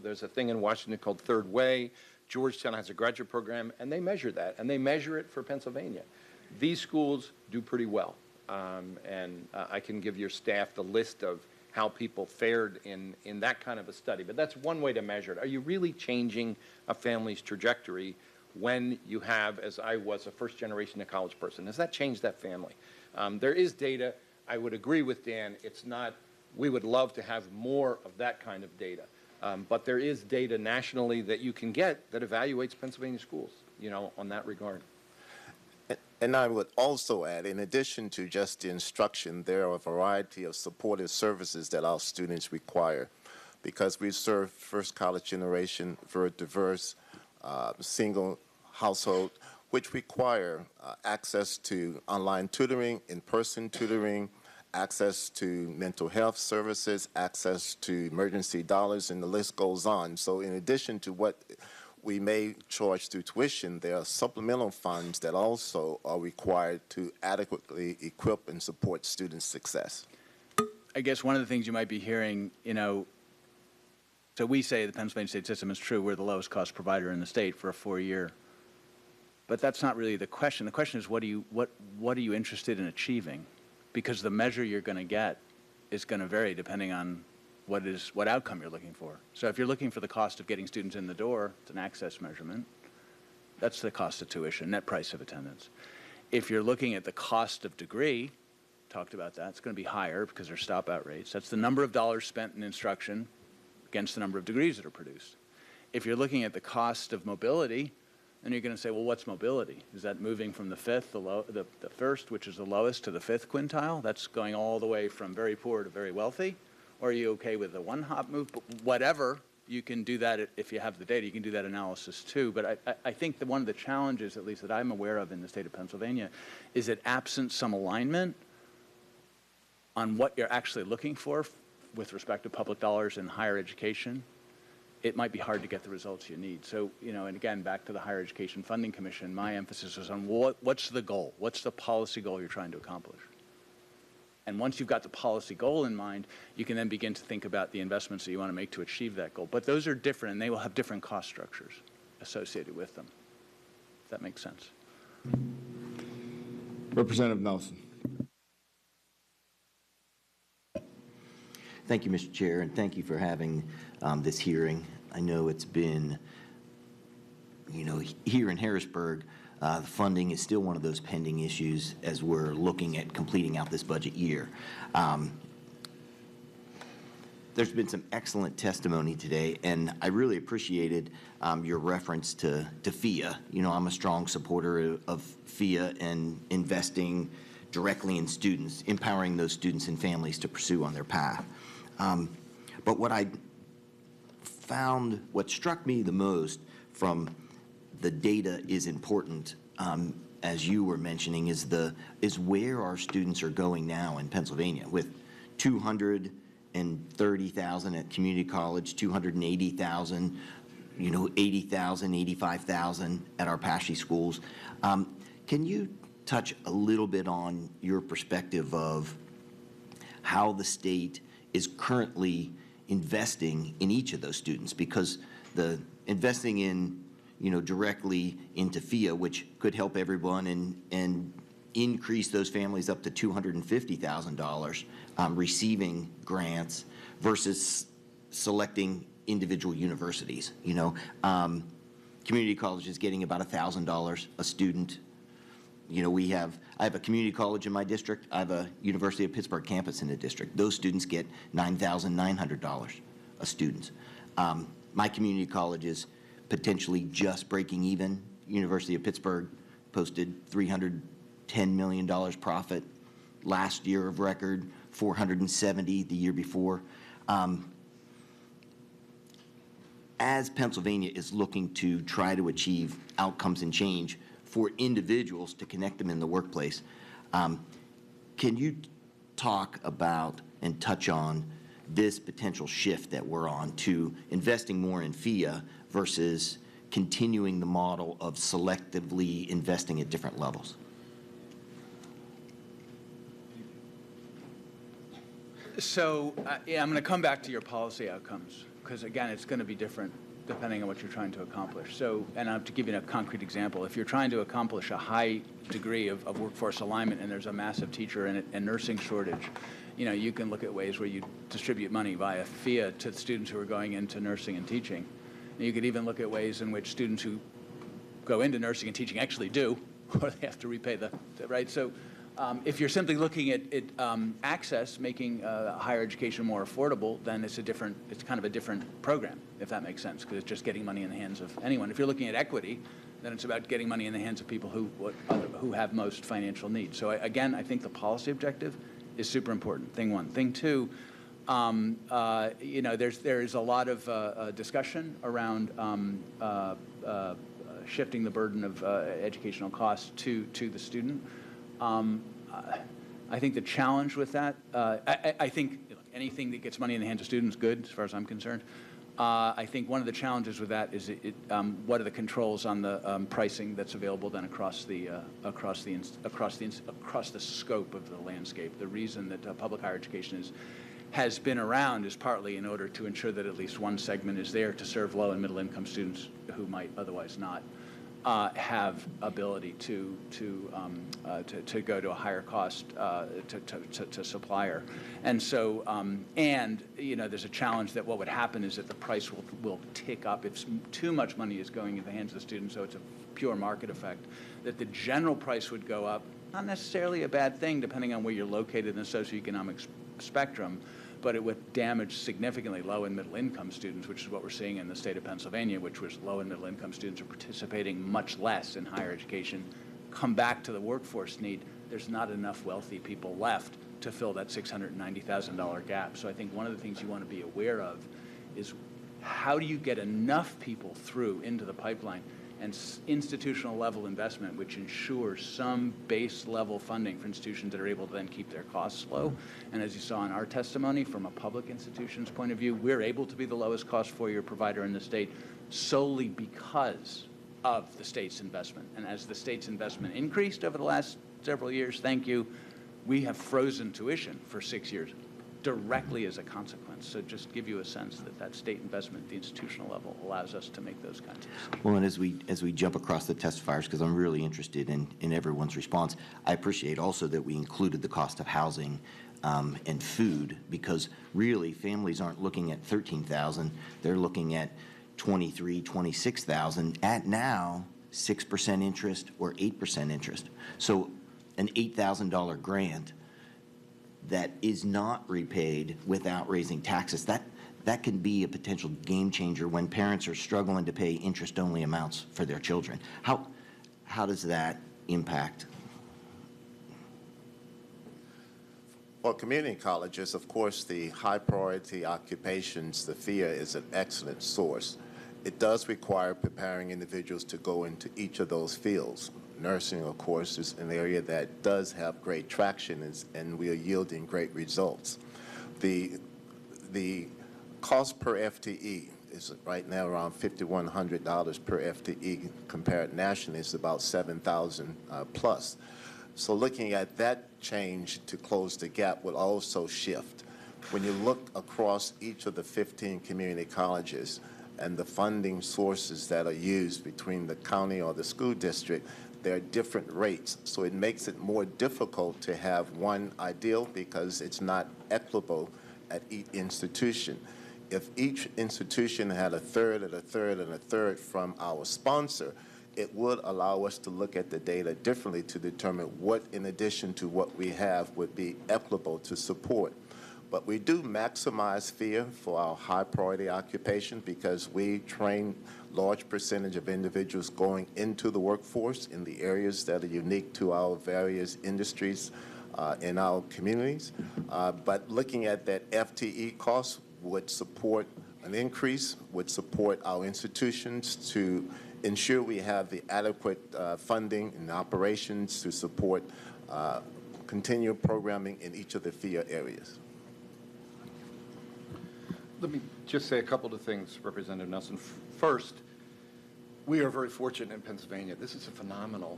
There's a thing in Washington called Third Way. Georgetown has a graduate program, and they measure that, and they measure it for Pennsylvania. These schools do pretty well. and I can give your staff the list of how people fared in that kind of a study. But that's one way to measure it. Are you really changing a family's trajectory when you have, as I was, a first-generation college person? Has that changed that family? There is data. I would agree with Dan. It's not, we would love to have more of that kind of data. But there is data nationally that you can get that evaluates Pennsylvania schools, on that regard. And I would also add, in addition to just the instruction, there are a variety of supportive services that our students require, because we serve first college generation, very diverse, single household, which require access to online tutoring, in-person tutoring, access to mental health services, access to emergency dollars, and the list goes on. So in addition to what we may charge through tuition, there are supplemental funds that also are required to adequately equip and support student success. I guess one of the things you might be hearing, so we say the Pennsylvania state system is true. We're the lowest cost provider in the state for a 4-year. But that's not really the question. The question is, what are you interested in achieving? Because the measure you're going to get is going to vary depending on what outcome you're looking for. So if you're looking for the cost of getting students in the door, it's an access measurement. That's the cost of tuition, net price of attendance. If you're looking at the cost of degree, talked about that, it's going to be higher because there's stop-out rates. That's the number of dollars spent in instruction against the number of degrees that are produced. If you're looking at the cost of mobility, then you're going to say, well, what's mobility? Is that moving from the first, which is the lowest, to the fifth quintile? That's going all the way from very poor to very wealthy? Or are you okay with the one-hop move? But whatever, you can do that if you have the data. You can do that analysis too. But I think that one of the challenges, at least that I'm aware of in the state of Pennsylvania, is that absent some alignment on what you're actually looking for with respect to public dollars in higher education, it might be hard to get the results you need. So, and again, back to the Higher Education Funding Commission, my emphasis is on what's the goal? What's the policy goal you're trying to accomplish? And once you've got the policy goal in mind, you can then begin to think about the investments that you want to make to achieve that goal. But those are different, and they will have different cost structures associated with them. If that makes sense. Representative Nelson. Thank you, Mr. Chair, and thank you for having this hearing. I know it's been, here in Harrisburg, the funding is still one of those pending issues as we're looking at completing out this budget year. There's been some excellent testimony today, and I really appreciated your reference to FIA. I'm a strong supporter of FIA and investing directly in students, empowering those students and families to pursue on their path. But what struck me the most from the data is important, as you were mentioning, is where our students are going now in Pennsylvania, with 230,000 at community college, 280,000, 80,000, 85,000 at our PASHE schools. Can you touch a little bit on your perspective of how the state is currently investing in each of those students? Because the investing in directly into FIA, which could help everyone and increase those families up to $250,000 receiving grants versus selecting individual universities. Community college is getting about $1,000 a student. I have a community college in my district. I have a University of Pittsburgh campus in the district. Those students get $9,900 a student. My community college is potentially just breaking even. University of Pittsburgh posted $310 million profit last year of record, 470 the year before. As Pennsylvania is looking to try to achieve outcomes and change for individuals to connect them in the workplace, can you talk about and touch on this potential shift that we're on to investing more in FIA versus continuing the model of selectively investing at different levels? So, I'm going to come back to your policy outcomes, because again, it's going to be different depending on what you're trying to accomplish. So, and to give you a concrete example, if you're trying to accomplish a high degree of workforce alignment and there's a massive teacher and nursing shortage, you can look at ways where you distribute money via FIA to students who are going into nursing and teaching. And you could even look at ways in which students who go into nursing and teaching actually do, or they have to repay right? So if you're simply looking at access, making higher education more affordable, then it's kind of a different program, if that makes sense, because it's just getting money in the hands of anyone. If you're looking at equity, then it's about getting money in the hands of people who have most financial needs. So again, I think the policy objective is super important, thing one. Thing two, there is a lot of discussion around shifting the burden of educational costs to the student. I think the challenge with that, I think anything that gets money in the hands of students is good, as far as I'm concerned. I think one of the challenges with that is what are the controls on the pricing that's available then across the scope of the landscape. The reason that public higher education has been around is partly in order to ensure that at least one segment is there to serve low and middle income students who might otherwise not have ability to go to a higher cost to supplier. And so, there's a challenge that what would happen is that the price will tick up if too much money is going into the hands of the student, so it's a pure market effect, that the general price would go up, not necessarily a bad thing depending on where you're located in the socioeconomic spectrum, but it would damage significantly low and middle income students, which is what we're seeing in the state of Pennsylvania, which was low and middle income students are participating much less in higher education. Come back to the workforce need, there's not enough wealthy people left to fill that $690,000 gap. So I think one of the things you want to be aware of is how do you get enough people through into the pipeline and institutional level investment, which ensures some base level funding for institutions that are able to then keep their costs low. And as you saw in our testimony, from a public institution's point of view, we're able to be the lowest cost four-year provider in the state solely because of the state's investment. And as the state's investment increased over the last several years, thank you, we have frozen tuition for 6 years directly as a consequence. So just give you a sense that state investment at the institutional level allows us to make those kinds of decisions. Well, and as we jump across the testifiers, because I'm really interested in everyone's response, I appreciate also that we included the cost of housing and food, because really families aren't looking at $13,000, they're looking at $23,000, $26,000 at now 6% interest or 8% interest. So an $8,000 grant that is not repaid without raising taxes, that can be a potential game changer when parents are struggling to pay interest-only amounts for their children. How does that impact? For community colleges, of course, the high priority occupations, the FIA is an excellent source. It does require preparing individuals to go into each of those fields. Nursing, of course, is an area that does have great traction, and we are yielding great results. The cost per FTE is right now around $5,100 per FTE. Compared nationally, it's about $7,000 plus. So looking at that change to close the gap will also shift. When you look across each of the 15 community colleges and the funding sources that are used between the county or the school district, there are different rates. So it makes it more difficult to have one ideal because it's not equitable at each institution. If each institution had a third and a third and a third from our sponsor, it would allow us to look at the data differently to determine what, in addition to what we have, would be equitable to support. But we do maximize FIA for our high priority occupation because we train large percentage of individuals going into the workforce in the areas that are unique to our various industries in our communities. But looking at that FTE cost would support an increase, would support our institutions to ensure we have the adequate funding and operations to support continued programming in each of the FIA areas. Let me just say a couple of things, Representative Nelson. First, we are very fortunate in Pennsylvania. This is a phenomenal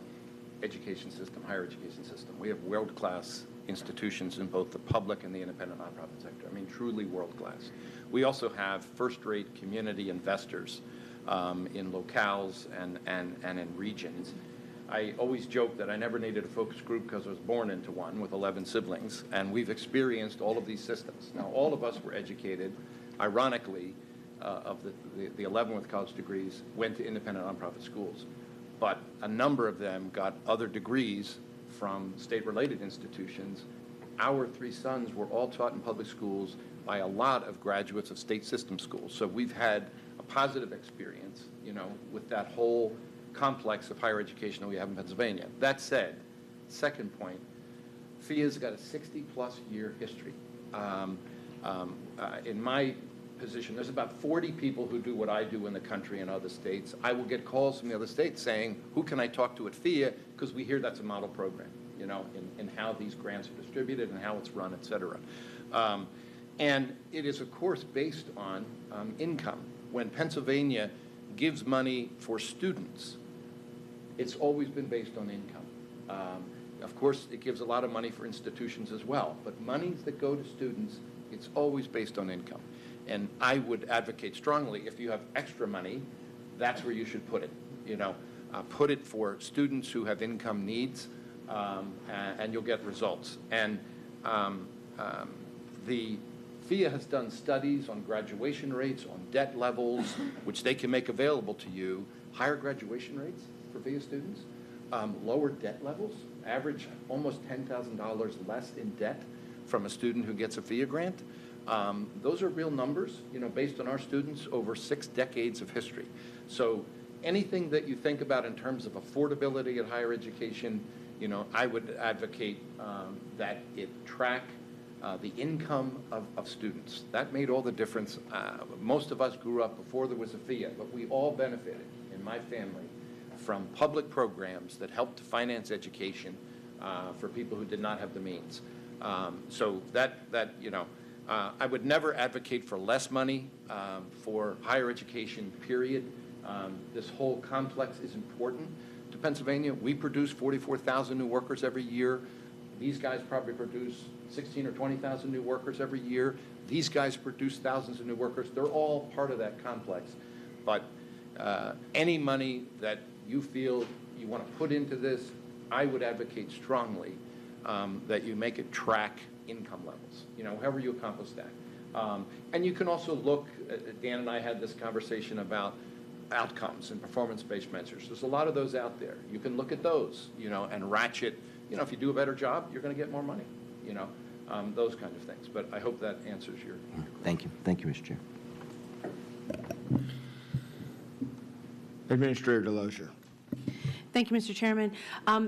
education system, higher education system. We have world-class institutions in both the public and the independent nonprofit sector. I mean, truly world-class. We also have first-rate community investors in locales and in regions. I always joke that I never needed a focus group because I was born into one with 11 siblings, and we've experienced all of these systems. Now, all of us were educated, ironically, of the 11 with college degrees went to independent nonprofit schools, but a number of them got other degrees from state-related institutions. Our 3 sons were all taught in public schools by a lot of graduates of state system schools. So we've had a positive experience, you know, with that whole complex of higher education that we have in Pennsylvania. That said, second point, FIA's got a 60-plus year history. In my position, there's about 40 people who do what I do in the country in other states. I will get calls from the other states saying, who can I talk to at FIA? Because we hear that's a model program, you know, in how these grants are distributed and how it's run, et cetera. And it is, of course, based on income. When Pennsylvania gives money for students, it's always been based on income. Of course, it gives a lot of money for institutions as well, but monies that go to students, it's always based on income. And I would advocate strongly, if you have extra money, that's where you should put it. You know, put it for students who have income needs, and you'll get results. And the FIA has done studies on graduation rates, on debt levels, which they can make available to you. Higher graduation rates for FIA students, lower debt levels, average almost $10,000 less in debt from a student who gets a FIA grant. Those are real numbers, you know, based on our students over 6 decades of history. So anything that you think about in terms of affordability at higher education, you know, I would advocate that it track the income of students. That made all the difference. Most of us grew up before there was a FIA, but we all benefited in my family from public programs that helped to finance education for people who did not have the means. So that you know, I would never advocate for less money for higher education, period. This whole complex is important to Pennsylvania. We produce 44,000 new workers every year. These guys probably produce 16 or 20,000 new workers every year. These guys produce thousands of new workers. They're all part of that complex. But any money that you feel you want to put into this, I would advocate strongly that you make it track income levels, you know, however you accomplish that. And you can also look, Dan and I had this conversation about outcomes and performance-based measures. There's a lot of those out there. You can look at those, you know, and ratchet, you know, if you do a better job, you're going to get more money, you know, those kind of things. But I hope that answers your Thank you. Thank you, Mr. Chair. Administrator Delosier. Thank you, Mr. Chairman.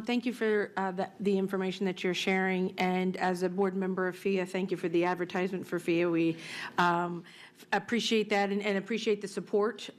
Thank you for the information that you're sharing. And as a board member of FIA, thank you for the advertisement for FIA. We appreciate that and appreciate the support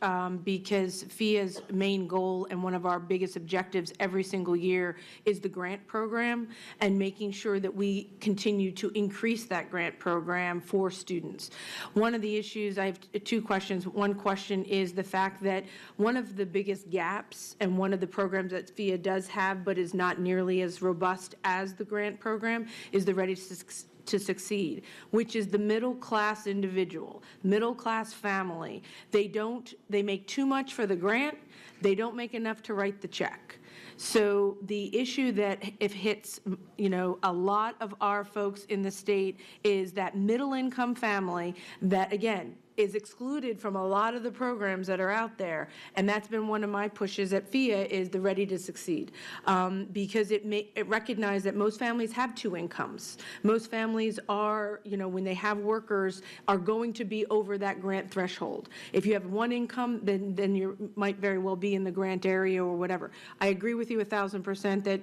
because FIA's main goal and one of our biggest objectives every single year is the grant program and making sure that we continue to increase that grant program for students. One of the issues, I have 2 questions. One question is the fact that one of the biggest gaps and one of the programs that FIA does have but is not nearly as robust as the grant program is the Ready to Succeed, which is the middle-class individual, middle-class family. They make too much for the grant, they don't make enough to write the check. So the issue that it hits, you know, a lot of our folks in the state is that middle-income family that, again, is excluded from a lot of the programs that are out there. And that's been one of my pushes at FIA is the Ready to Succeed, because it recognizes that most families have 2 incomes. Most families are, you know, when they have workers, are going to be over that grant threshold. If you have 1 income, then you might very well be in the grant area or whatever. I agree with you 1,000% that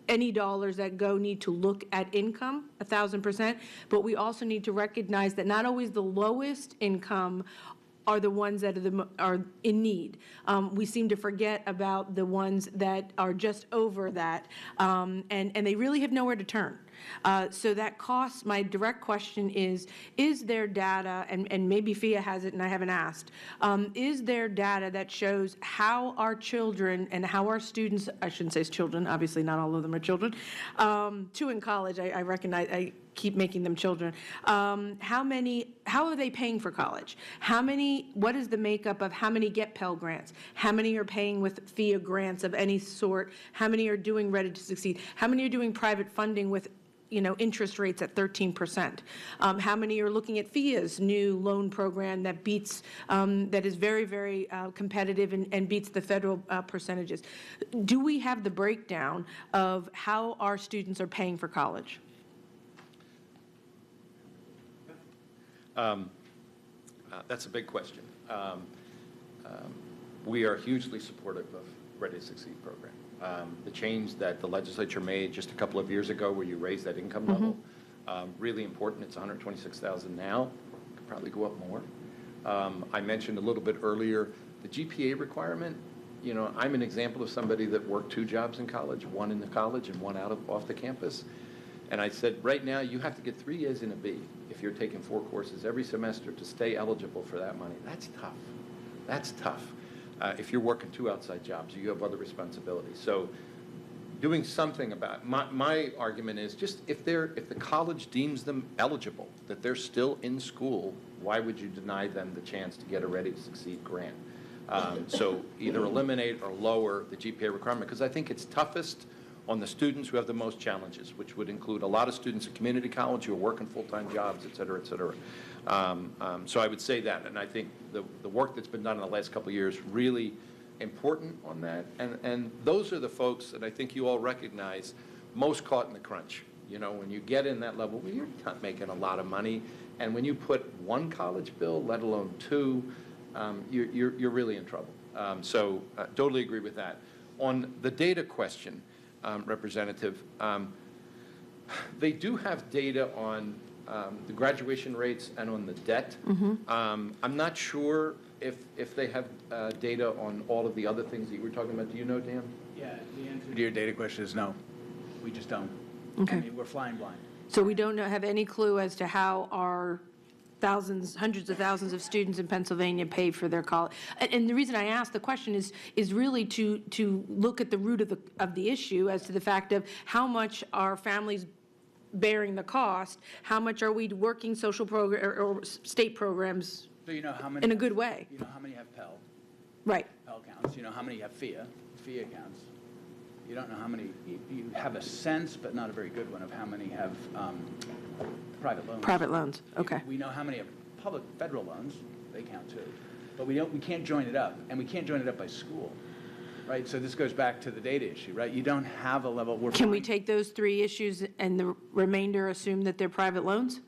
any dollars that go need to look at income, 1,000%, but we also need to recognize that not always the lowest income are the ones that are in need. We seem to forget about the ones that are just over that, and they really have nowhere to turn. So that cost, my direct question is there data, and maybe FIA has it and I haven't asked, is there data that shows how our children and how our students, I shouldn't say children, obviously not all of them are children, two in college, I recognize, I keep making them children. How are they paying for college? What is the makeup of how many get Pell Grants? How many are paying with FIA grants of any sort? How many are doing Ready to Succeed? How many are doing private funding with interest rates at 13%? How many are looking at FIA's new loan program that beats, that is very, very competitive and beats the federal percentages? Do we have the breakdown of how our students are paying for college? That's a big question. We are hugely supportive of Ready to Succeed program. The change that the legislature made just a couple of years ago where you raise that income level, really important. It's $126,000 now. Could probably go up more. I mentioned a little bit earlier the GPA requirement. I'm an example of somebody that worked 2 jobs in college, one in the college and one off the campus. And I said, right now, you have to get 3 A's and a B if you're taking 4 courses every semester to stay eligible for that money. That's tough. That's tough. If you're working 2 outside jobs, you have other responsibilities. So doing something about, my argument is just if the college deems them eligible, that they're still in school, why would you deny them the chance to get a Ready to Succeed grant? So either eliminate or lower the GPA requirement, because I think it's toughest on the students who have the most challenges, which would include a lot of students at community college who are working full-time jobs, et cetera, et cetera. So I would say that, and I think the work that's been done in the last couple of years really important on that. And those are the folks that I think you all recognize most caught in the crunch. When you get in that level, well, you're not making a lot of money, and when you put 1 college bill, let alone 2, you're really in trouble. So totally agree with that. On the data question, Representative, they do have data on the graduation rates and on the debt. I'm not sure if they have data on all of the other things that you were talking about. Do you know, Dan? Yeah, the answer to your data question is no. We just don't. Okay. I mean, we're flying blind. So we don't have any clue as to how our hundreds of thousands of students in Pennsylvania pay for their college. And the reason I ask the question is really to look at the root of the issue as to the fact of how much are families bearing the cost, how much are we working social program or state programs So you know how many in a good way? You know how many have Pell? Right. Pell counts. You know how many have FIA? FIA counts. You don't know how many, you have a sense, but not a very good one, of how many have private loans. Private loans, okay. We know how many have public, federal loans, they count too. But we can't join it up, and we can't join it up by school, right? So this goes back to the data issue, right? You don't have a level. Can we take those 3 issues and the remainder assume that they're private loans?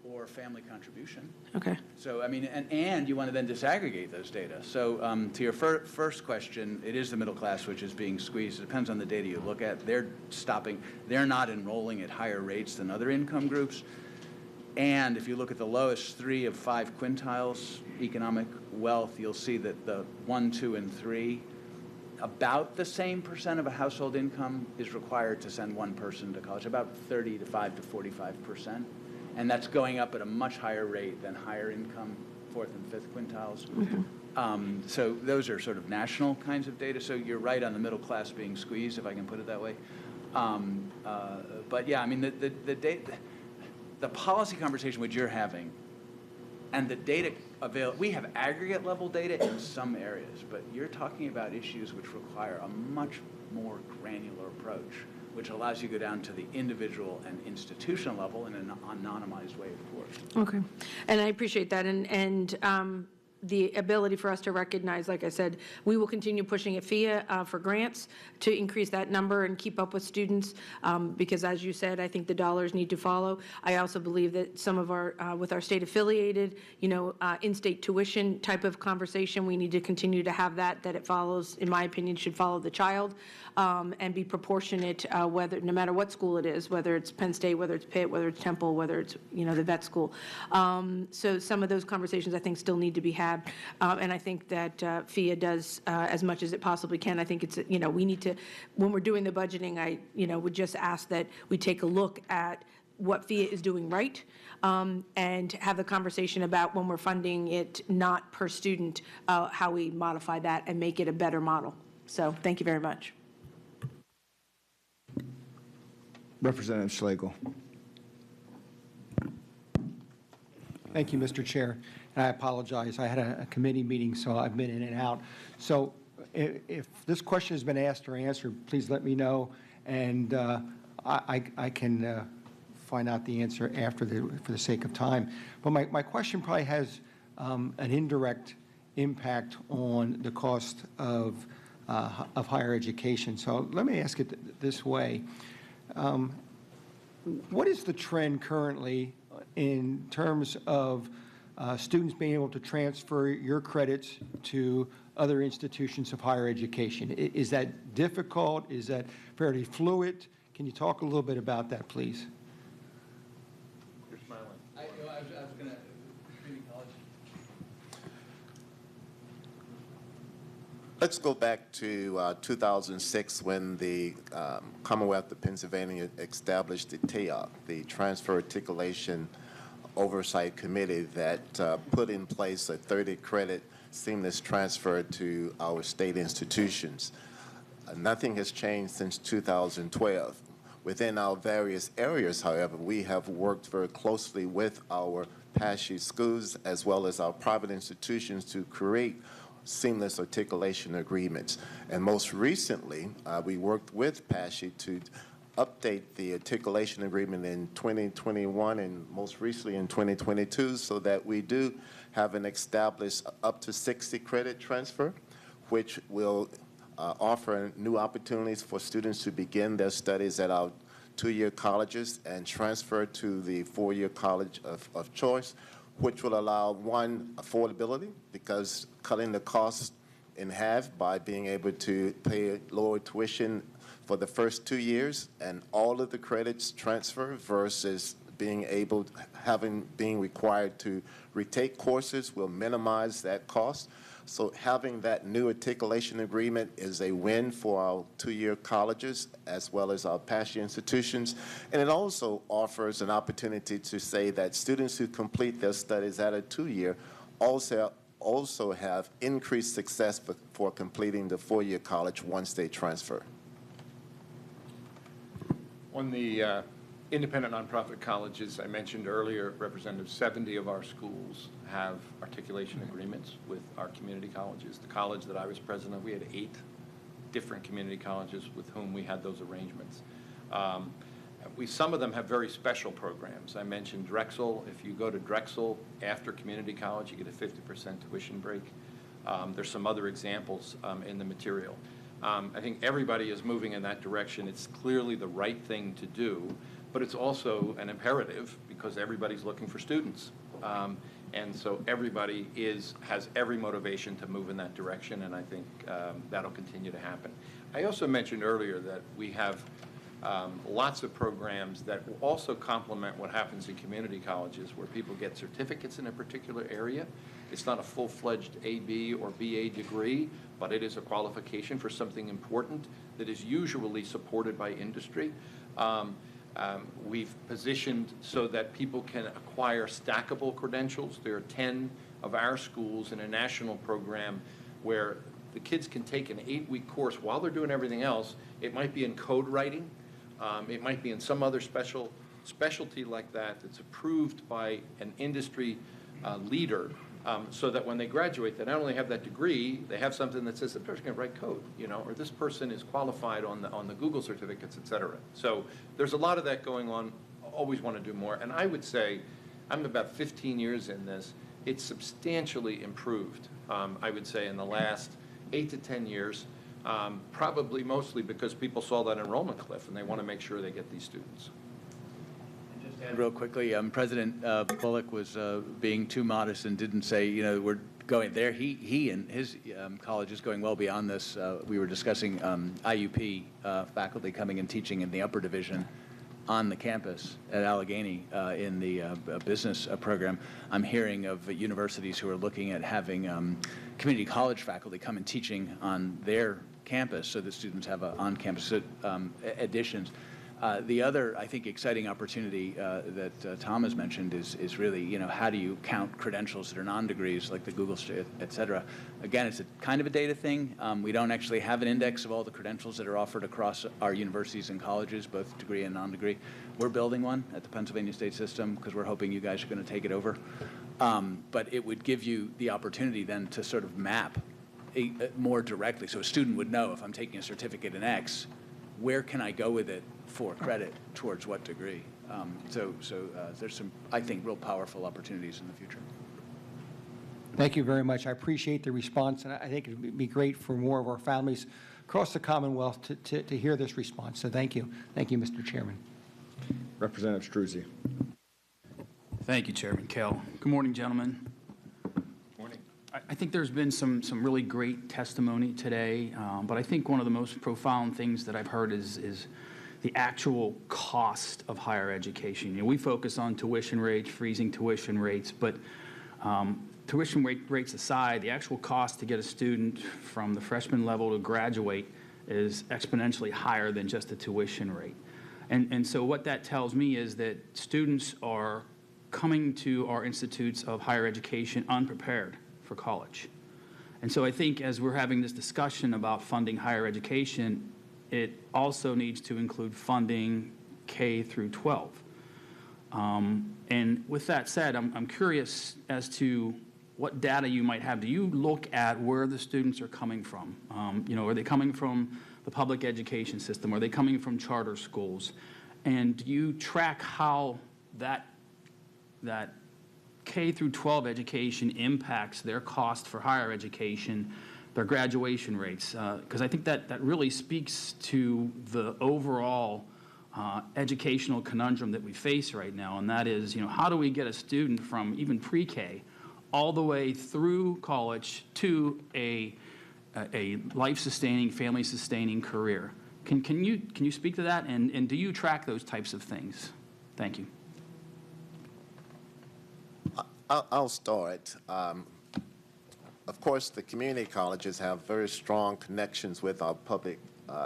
Or family contribution. Okay. So, I mean, and you want to then disaggregate those data. So to your first question, it is the middle class which is being squeezed. It depends on the data you look at. They're not enrolling at higher rates than other income groups. And if you look at the lowest 3 of 5 quintiles economic wealth, you'll see that the 1, 2, and 3, about the same % of a household income is required to send one person to college, about 35 to 45%. And that's going up at a much higher rate than higher income 4th and 5th quintiles. So those are sort of national kinds of data. So you're right on the middle class being squeezed, if I can put it that way. But yeah, I mean, the data, the policy conversation which you're having and the data available, we have aggregate level data in some areas, but you're talking about issues which require a much more granular approach, which allows you to go down to the individual and institutional level in an anonymized way, of course. Okay. And I appreciate that. And the ability for us to recognize, like I said, we will continue pushing at FIA for grants to increase that number and keep up with students, because as you said, I think the dollars need to follow. I also believe that some of our, with our state affiliated, in-state tuition type of conversation, we need to continue to have that it follows, in my opinion, should follow the child and be proportionate, whether, no matter what school it is, whether it's Penn State, whether it's Pitt, whether it's Temple, whether it's, the vet school. So some of those conversations I think still need to be had have. And I think that FIA does as much as it possibly can. I think it's, we need to, when we're doing the budgeting, I, would just ask that we take a look at what FIA is doing right, and have the conversation about when we're funding it, not per student, how we modify that and make it a better model. So thank you very much. Representative Schlegel. Thank you, Mr. Chair. And I apologize. I had a committee meeting, so I've been in and out. So if this question has been asked or answered, please let me know, and I can find out the answer after for the sake of time. But my question probably has an indirect impact on the cost of higher education. So let me ask it this way. What is the trend currently in terms of students being able to transfer your credits to other institutions of higher education? Is that difficult? Is that fairly fluid? Can you talk a little bit about that, please? You're smiling. I was going to, community college. Let's go back to 2006 when the Commonwealth of Pennsylvania established the TAOC, the Transfer Articulation Oversight Committee, that put in place a 30-credit seamless transfer to our state institutions. Nothing has changed since 2012. Within our various areas, however, we have worked very closely with our PASHE schools as well as our private institutions to create seamless articulation agreements. And most recently, we worked with PASHE to update the articulation agreement in 2021 and most recently in 2022, so that we do have an established up to 60 credit transfer, which will offer new opportunities for students to begin their studies at our two-year colleges and transfer to the four-year college of choice, which will allow, one, affordability, because cutting the cost in half by being able to pay lower tuition for the first 2 years and all of the credits transfer versus being required to retake courses will minimize that cost. So having that new articulation agreement is a win for our two-year colleges as well as our PASHE institutions. And it also offers an opportunity to say that students who complete their studies at a two-year also have increased success for completing the four-year college once they transfer. On the independent nonprofit colleges, I mentioned earlier, Representative, 70 of our schools have articulation agreements with our community colleges. The college that I was president of, we had 8 different community colleges with whom we had those arrangements. Some of them have very special programs. I mentioned Drexel. If you go to Drexel after community college, you get a 50% tuition break. There's some other examples in the material. I think everybody is moving in that direction. It's clearly the right thing to do, but it's also an imperative because everybody's looking for students. And so everybody has every motivation to move in that direction, and I think that'll continue to happen. I also mentioned earlier that we have lots of programs that will also complement what happens in community colleges where people get certificates in a particular area. It's not a full-fledged AB or BA degree, but it is a qualification for something important that is usually supported by industry. We've positioned so that people can acquire stackable credentials. There are 10 of our schools in a national program where the kids can take an 8-week course while they're doing everything else. It might be in code writing. It might be in some other specialty like that that's approved by an industry leader, so that when they graduate, they not only have that degree, they have something that says the person can write code, or this person is qualified on the Google certificates, et cetera. So there's a lot of that going on. Always want to do more. And I would say, I'm about 15 years in this. It's substantially improved, I would say, in the last 8 to 10 years. Probably mostly because people saw that enrollment cliff and they want to make sure they get these students. Just to add real quickly, President Bullock was being too modest and didn't say, we're going there. He and his college is going well beyond this. We were discussing IUP faculty coming and teaching in the upper division on the campus at Allegheny in the business program. I'm hearing of universities who are looking at having community college faculty come and teaching on their campus so that students have on-campus additions. The other, I think, exciting opportunity that Tom has mentioned is really, you know, how do you count credentials that are non-degrees like the Google, et cetera. Again, it's a kind of a data thing. We don't actually have an index of all the credentials that are offered across our universities and colleges, both degree and non-degree. We're building one at the Pennsylvania State System because we're hoping you guys are going to take it over. But it would give you the opportunity then to sort of map more directly. So a student would know if I'm taking a certificate in X, where can I go with it for credit towards what degree? So there's some, I think, real powerful opportunities in the future. Thank you very much. I appreciate the response, and I think it would be great for more of our families across the Commonwealth to hear this response. So thank you. Thank you, Mr. Chairman. Representative Struzzi. Thank you, Chairman Kell. Good morning, gentlemen. Morning. I think there's been some really great testimony today, but I think one of the most profound things that I've heard is the actual cost of higher education. You know, we focus on tuition rates, freezing tuition rates, but tuition rates aside, the actual cost to get a student from the freshman level to graduate is exponentially higher than just the tuition rate. And so what that tells me is that students are coming to our institutes of higher education unprepared for college. And so I think as we're having this discussion about funding higher education, it also needs to include funding K through 12. And with that said, I'm curious as to what data you might have. Do you look at where the students are coming from? You know, are they coming from the public education system? Are they coming from charter schools? And do you track how that K through 12 education impacts their cost for higher education, their graduation rates? Because I think that really speaks to the overall educational conundrum that we face right now, and that is, you know, how do we get a student from even pre-K all the way through college to a life-sustaining, family-sustaining career? Can you speak to that, and do you track those types of things? Thank you. I'll start. Of course, the community colleges have very strong connections with our public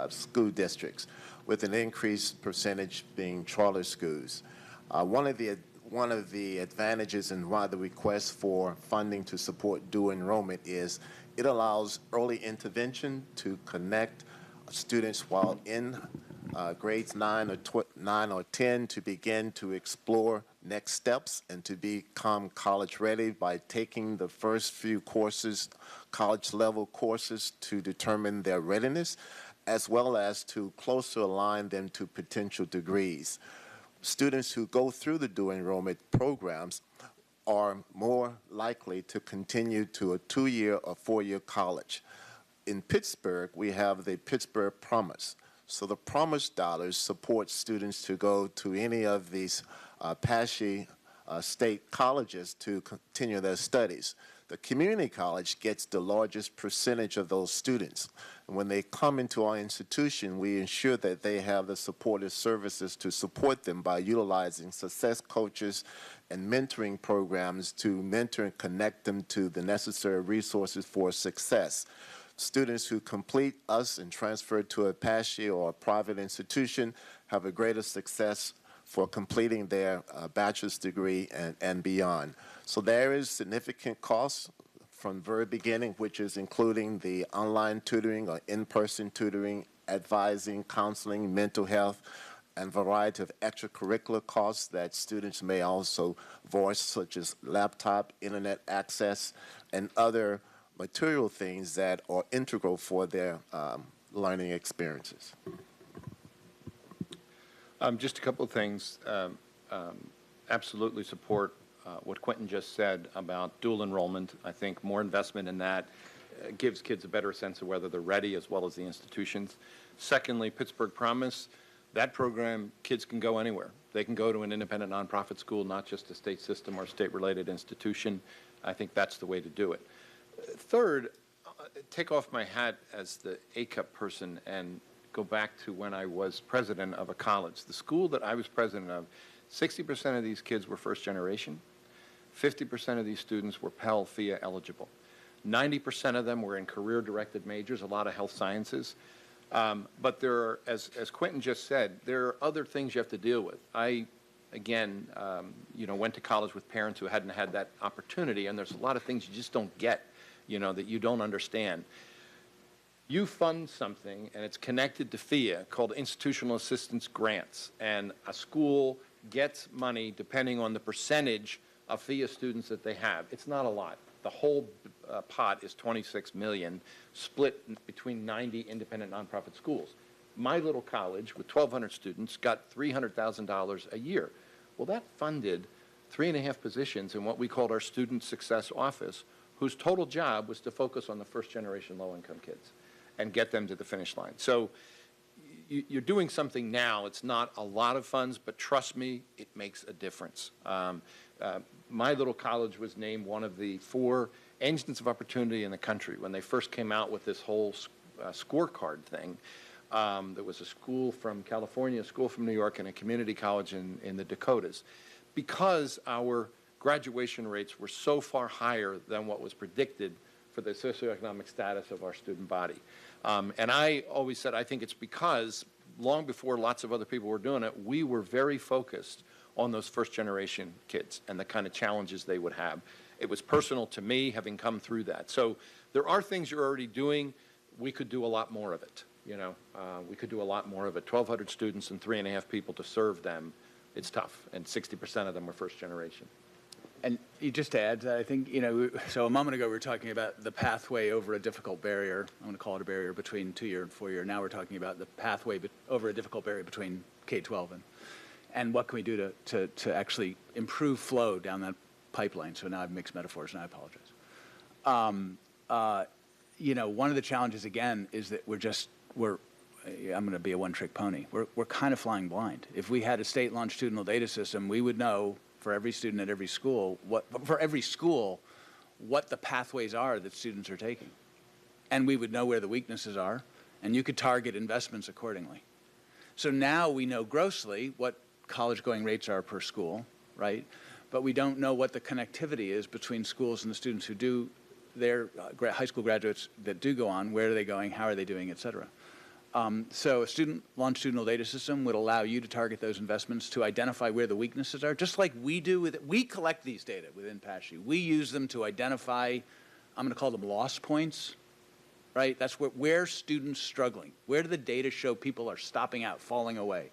school districts, with an increased percentage being charter schools. One of the advantages and why the request for funding to support dual enrollment is it allows early intervention to connect students while in grades 9 or 10 to begin to explore next steps and to become college ready by taking the first few courses, college level courses, to determine their readiness, as well as to closer align them to potential degrees. Students who go through the dual enrollment programs are more likely to continue to a 2-year or 4-year college. In Pittsburgh, we have the Pittsburgh Promise. So the Promise dollars support students to go to any of these PASHE state colleges to continue their studies. The community college gets the largest percentage of those students. And when they come into our institution, we ensure that they have the supportive services to support them by utilizing success coaches and mentoring programs to mentor and connect them to the necessary resources for success. Students who complete us and transfer to a PASHE or a private institution have a greater success for completing their bachelor's degree and beyond. So there is significant costs from the very beginning, which is including the online tutoring or in-person tutoring, advising, counseling, mental health, and variety of extracurricular costs that students may also voice, such as laptop, internet access, and other material things that are integral for their learning experiences. Just a couple of things. Absolutely support what Quentin just said about dual enrollment. I think more investment in that gives kids a better sense of whether they're ready, as well as the institutions. Secondly, Pittsburgh Promise, that program, kids can go anywhere. They can go to an independent nonprofit school, not just a state system or state-related institution. I think that's the way to do it. Third, take off my hat as the ACUP person and go back to when I was president of a college. The school that I was president of, 60% of these kids were first generation. 50% of these students were Pell FIA eligible. 90% of them were in career-directed majors, a lot of health sciences. But there are, as Quentin just said, there are other things you have to deal with. I, again, went to college with parents who hadn't had that opportunity, and there's a lot of things you just don't get, that you don't understand. You fund something, and it's connected to FIA, called Institutional Assistance Grants, and a school gets money depending on the percentage of FIA students that they have. It's not a lot. The whole pot is $26 million, split between 90 independent nonprofit schools. My little college, with 1,200 students, got $300,000 a year. Well, that funded 3.5 positions in what we called our Student Success Office, whose total job was to focus on the first-generation low-income kids and get them to the finish line. So you're doing something now. It's not a lot of funds, but trust me, it makes a difference. My little college was named one of the 4 engines of opportunity in the country when they first came out with this whole scorecard thing. There was a school from California, a school from New York, and a community college in the Dakotas. Because our graduation rates were so far higher than what was predicted for the socioeconomic status of our student body. And I always said, I think it's because long before lots of other people were doing it, we were very focused on those first-generation kids and the kind of challenges they would have. It was personal to me, having come through that. So there are things you're already doing. We could do a lot more of it, we could do a lot more of it. 1,200 students and 3.5 people to serve them, it's tough, and 60% of them are first-generation. And just to add, I think, so a moment ago we were talking about the pathway over a difficult barrier. I'm going to call it a barrier between 2-year and 4-year. Now we're talking about the pathway over a difficult barrier between K-12 and what can we do to actually improve flow down that pipeline. So now I've mixed metaphors, and I apologize. One of the challenges, again, is that I'm going to be a one-trick pony. We're kind of flying blind. If we had a state longitudinal data system, we would know for every student at every school, what the pathways are that students are taking. And we would know where the weaknesses are, and you could target investments accordingly. So now we know grossly what college-going rates are per school, right? But we don't know what the connectivity is between schools and the students who do, their high school graduates that do go on, where are they going, how are they doing, et cetera. So a student longitudinal data system would allow you to target those investments to identify where the weaknesses are, just like we do with it. We collect these data within PASHE. We use them to identify, I'm going to call them loss points, right? That's where students struggling. Where do the data show people are stopping out, falling away,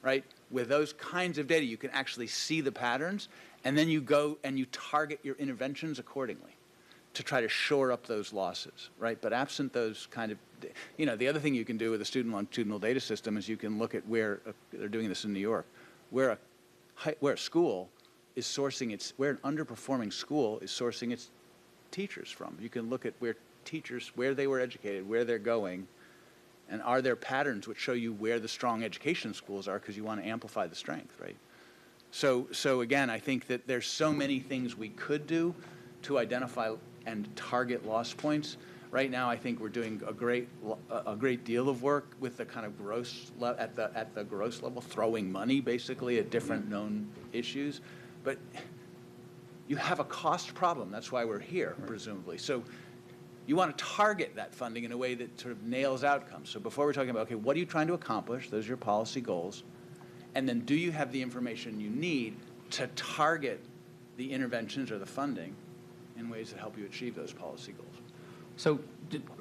right? With those kinds of data, you can actually see the patterns, and then you go and you target your interventions accordingly to try to shore up those losses, right? But absent those kind of, the other thing you can do with a student longitudinal data system is you can look at where, they're doing this in New York, where a school is sourcing where an underperforming school is sourcing its teachers from. You can look at where they were educated, where they're going, and are there patterns which show you where the strong education schools are because you want to amplify the strength, right? So again, I think that there's so many things we could do to identify and target loss points. Right now, I think we're doing a great deal of work with the kind of gross at the gross level, throwing money basically at different known issues. But you have a cost problem. That's why we're here, presumably. So you want to target that funding in a way that sort of nails outcomes. So before we're talking about, okay, what are you trying to accomplish? Those are your policy goals. And then do you have the information you need to target the interventions or the funding in ways that help you achieve those policy goals? So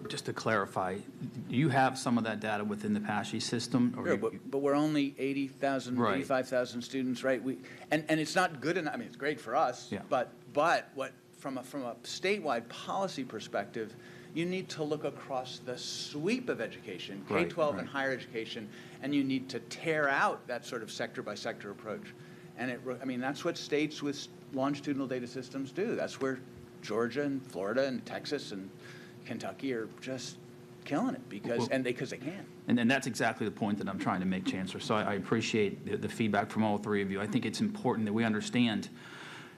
just to clarify, do you have some of that data within the PASHE system? Or Sure, but we're only 80,000, Right. 85,000 students, right? And it's not good enough. I mean, it's great for us, Yeah. but from a statewide policy perspective, you need to look across the sweep of education, Right, K-12 right. and higher education, and you need to tear out that sort of sector-by-sector approach. And that's what states with longitudinal data systems do. That's where Georgia and Florida and Texas and Kentucky are just killing it because they can. And that's exactly the point that I'm trying to make, Chancellor. So I appreciate the feedback from all three of you. I think it's important that we understand,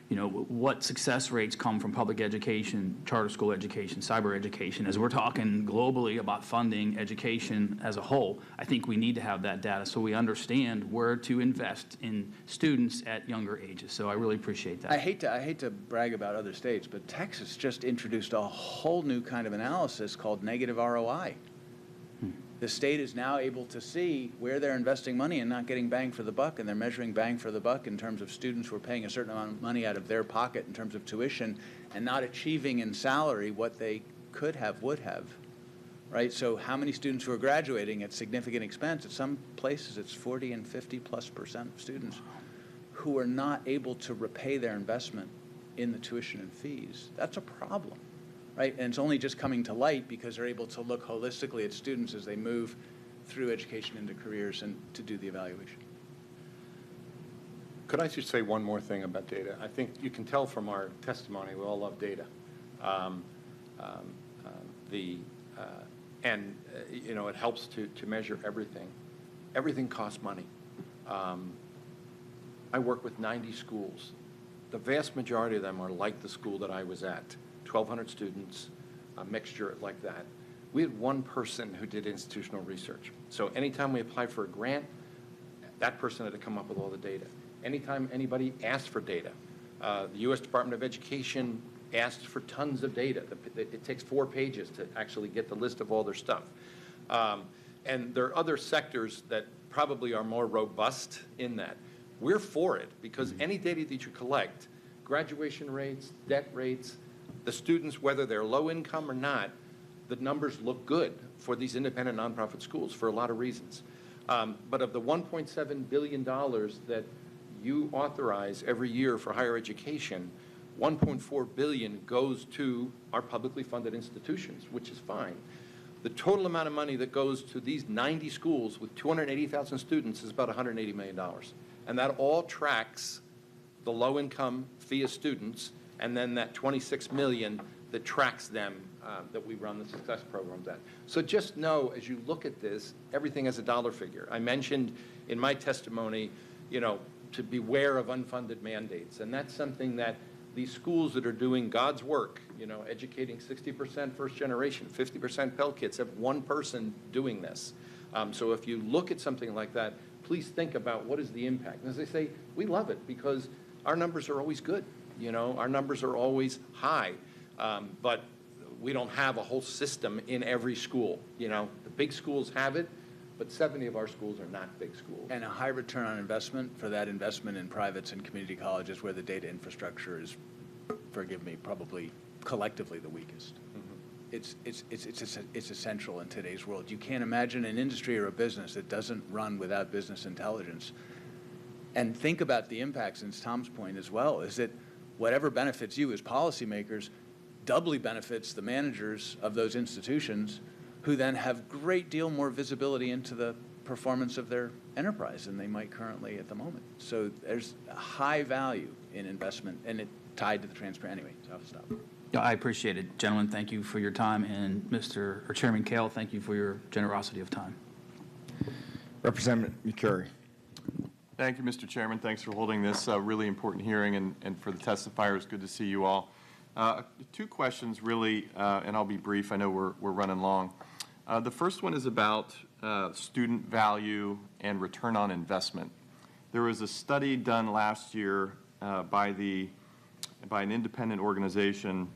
what success rates come from public education, charter school education, cyber education. As we're talking globally about funding education as a whole, I think we need to have that data so we understand where to invest in students at younger ages. So I really appreciate that. I hate to brag about other states, but Texas just introduced a whole new kind of analysis called negative ROI. The state is now able to see where they're investing money and not getting bang for the buck, and they're measuring bang for the buck in terms of students who are paying a certain amount of money out of their pocket in terms of tuition and not achieving in salary what they could have, would have, right? So how many students who are graduating at significant expense? At some places, it's 40 and 50+% of students who are not able to repay their investment in the tuition and fees. That's a problem. Right? And it's only just coming to light because they're able to look holistically at students as they move through education into careers and to do the evaluation. Could I just say one more thing about data? I think you can tell from our testimony, we all love data. It helps to measure everything. Everything costs money. I work with 90 schools. The vast majority of them are like the school that I was at. 1,200 students, a mixture like that. We had one person who did institutional research. So anytime we applied for a grant, that person had to come up with all the data. Anytime anybody asked for data, the U.S. Department of Education asked for tons of data. It takes 4 pages to actually get the list of all their stuff. And there are other sectors that probably are more robust in that. We're for it because any data that you collect, graduation rates, debt rates, the students, whether they're low income or not, the numbers look good for these independent nonprofit schools for a lot of reasons. But of the $1.7 billion that you authorize every year for higher education, $1.4 billion goes to our publicly funded institutions, which is fine. The total amount of money that goes to these 90 schools with 280,000 students is about $180 million. And that all tracks the low-income FIA students, and then that 26 million that tracks them that we run the success programs at. So just know, as you look at this, everything has a dollar figure. I mentioned in my testimony, to beware of unfunded mandates, and that's something that these schools that are doing God's work, educating 60% first generation, 50% Pell Kids, have one person doing this. So if you look at something like that, please think about what is the impact. And as I say, we love it because our numbers are always good. Our numbers are always high, but we don't have a whole system in every school. The big schools have it, but 70 of our schools are not big schools. And a high return on investment for that investment in privates and community colleges where the data infrastructure is, forgive me, probably collectively the weakest. It's essential in today's world. You can't imagine an industry or a business that doesn't run without business intelligence. And think about the impact, since Tom's point as well, is that whatever benefits you as policymakers doubly benefits the managers of those institutions who then have great deal more visibility into the performance of their enterprise than they might currently at the moment. So there's a high value in investment, and it tied to the transparent. Anyway, so I'll stop. Yeah, I appreciate it. Gentlemen, thank you for your time, and Chairman Kale, thank you for your generosity of time. Representative McCurry. Thank you, Mr. Chairman. Thanks for holding this really important hearing, and for the testifiers, good to see you all. 2 questions, really, and I'll be brief. I know we're running long. The first one is about student value and return on investment. There was a study done last year by an independent organization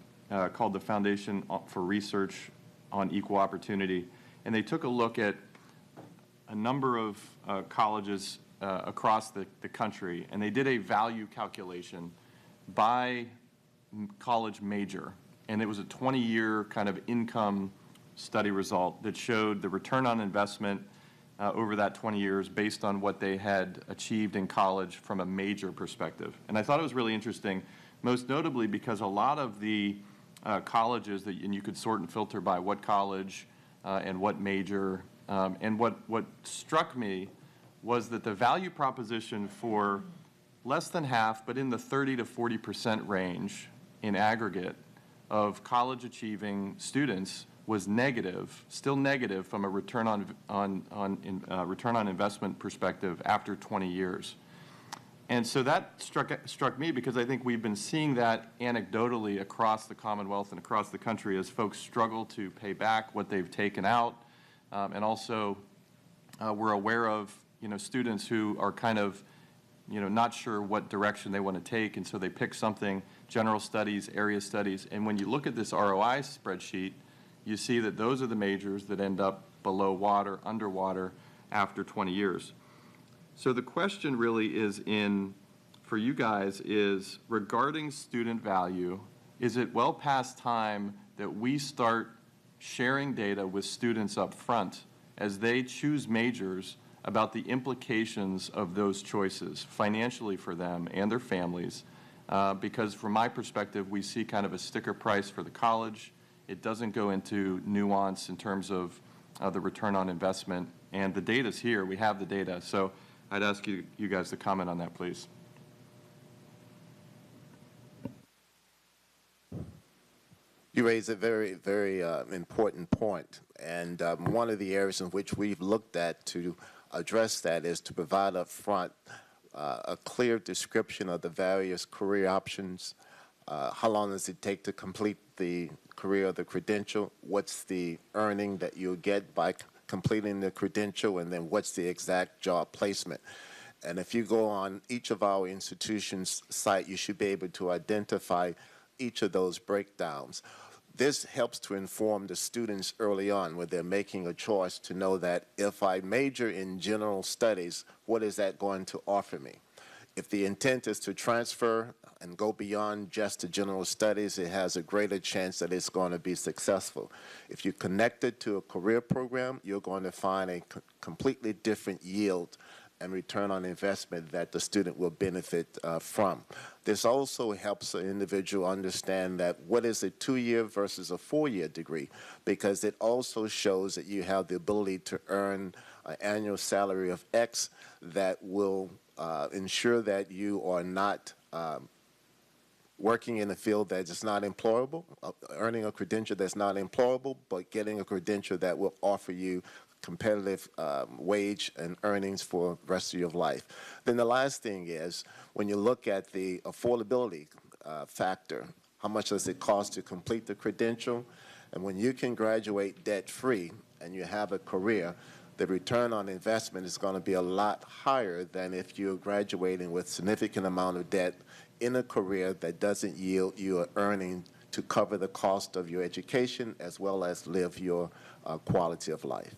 called the Foundation for Research on Equal Opportunity, and they took a look at a number of colleges across the country, and they did a value calculation by college major, and it was a 20-year kind of income study result that showed the return on investment over that 20 years based on what they had achieved in college from a major perspective. And I thought it was really interesting, most notably because a lot of the colleges and you could sort and filter by what college and what major, and what struck me was that the value proposition for less than half, but in the 30 to 40% range in aggregate of college achieving students was negative, still negative from a return on investment perspective after 20 years. And so that struck me because I think we've been seeing that anecdotally across the Commonwealth and across the country as folks struggle to pay back what they've taken out. And also, we're aware of, students who are kind of, not sure what direction they want to take, and so they pick something, general studies, area studies. And when you look at this ROI spreadsheet, you see that those are the majors that end up below water, underwater after 20 years. So the question really is for you guys is, regarding student value, is it well past time that we start sharing data with students up front as they choose majors about the implications of those choices financially for them and their families? Because from my perspective, we see kind of a sticker price for the college. It doesn't go into nuance in terms of the return on investment. And the data's here. We have the data. So I'd ask you guys to comment on that, please. You raise a very, very important point. And one of the areas in which we've looked at to address that is to provide up front a clear description of the various career options. How long does it take to complete the career or the credential? What's the earning that you'll get by completing the credential? And then what's the exact job placement? And if you go on each of our institutions' site, you should be able to identify each of those breakdowns. This helps to inform the students early on when they're making a choice to know that if I major in general studies, what is that going to offer me? If the intent is to transfer and go beyond just the general studies, it has a greater chance that it's going to be successful. If you connect it to a career program, you're going to find a completely different yield and return on investment that the student will benefit from. This also helps an individual understand that what is a 2-year versus a 4-year degree, because it also shows that you have the ability to earn an annual salary of X that will ensure that you are not working in a field that is not employable, earning a credential that's not employable, but getting a credential that will offer you competitive wage and earnings for the rest of your life. Then the last thing is, when you look at the affordability factor, how much does it cost to complete the credential? And when you can graduate debt-free and you have a career, the return on investment is going to be a lot higher than if you're graduating with significant amount of debt in a career that doesn't yield you an earning to cover the cost of your education as well as live your quality of life.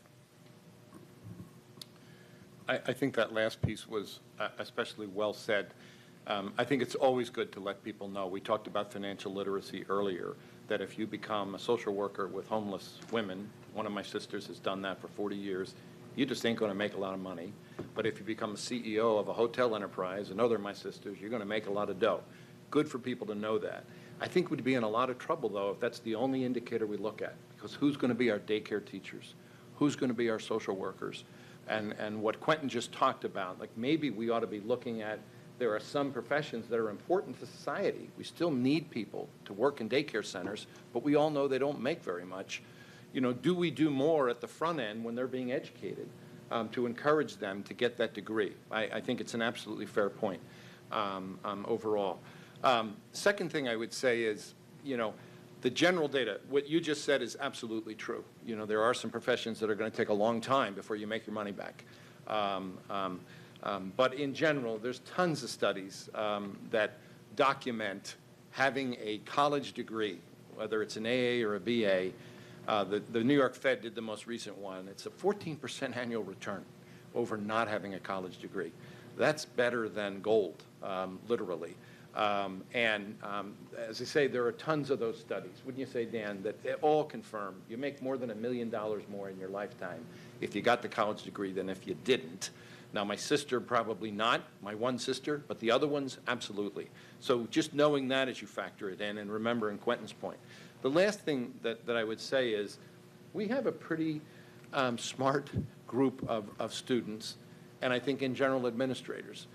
I think that last piece was especially well said. I think it's always good to let people know. We talked about financial literacy earlier, that if you become a social worker with homeless women, one of my sisters has done that for 40 years, you just ain't going to make a lot of money. But if you become a CEO of a hotel enterprise, another of my sisters, you're going to make a lot of dough. Good for people to know that. I think we'd be in a lot of trouble, though, if that's the only indicator we look at, because who's going to be our daycare teachers? Who's going to be our social workers? And what Quentin just talked about, like maybe we ought to be looking at, there are some professions that are important to society. We still need people to work in daycare centers, but we all know they don't make very much. Do we do more at the front end when they're being educated to encourage them to get that degree? I think it's an absolutely fair point overall. Second thing I would say is, the general data, what you just said is absolutely true. There are some professions that are going to take a long time before you make your money back. But in general, there's tons of studies that document having a college degree, whether it's an AA or a BA. The New York Fed did the most recent one. It's a 14% annual return over not having a college degree. That's better than gold, literally. As I say, there are tons of those studies, wouldn't you say, Dan, that they all confirm you make more than $1 million more in your lifetime if you got the college degree than if you didn't. Now, my sister, probably not, my one sister, but the other ones, absolutely. So just knowing that as you factor it in and remembering Quentin's point. The last thing that I would say is we have a pretty smart group of students, and I think in general administrators.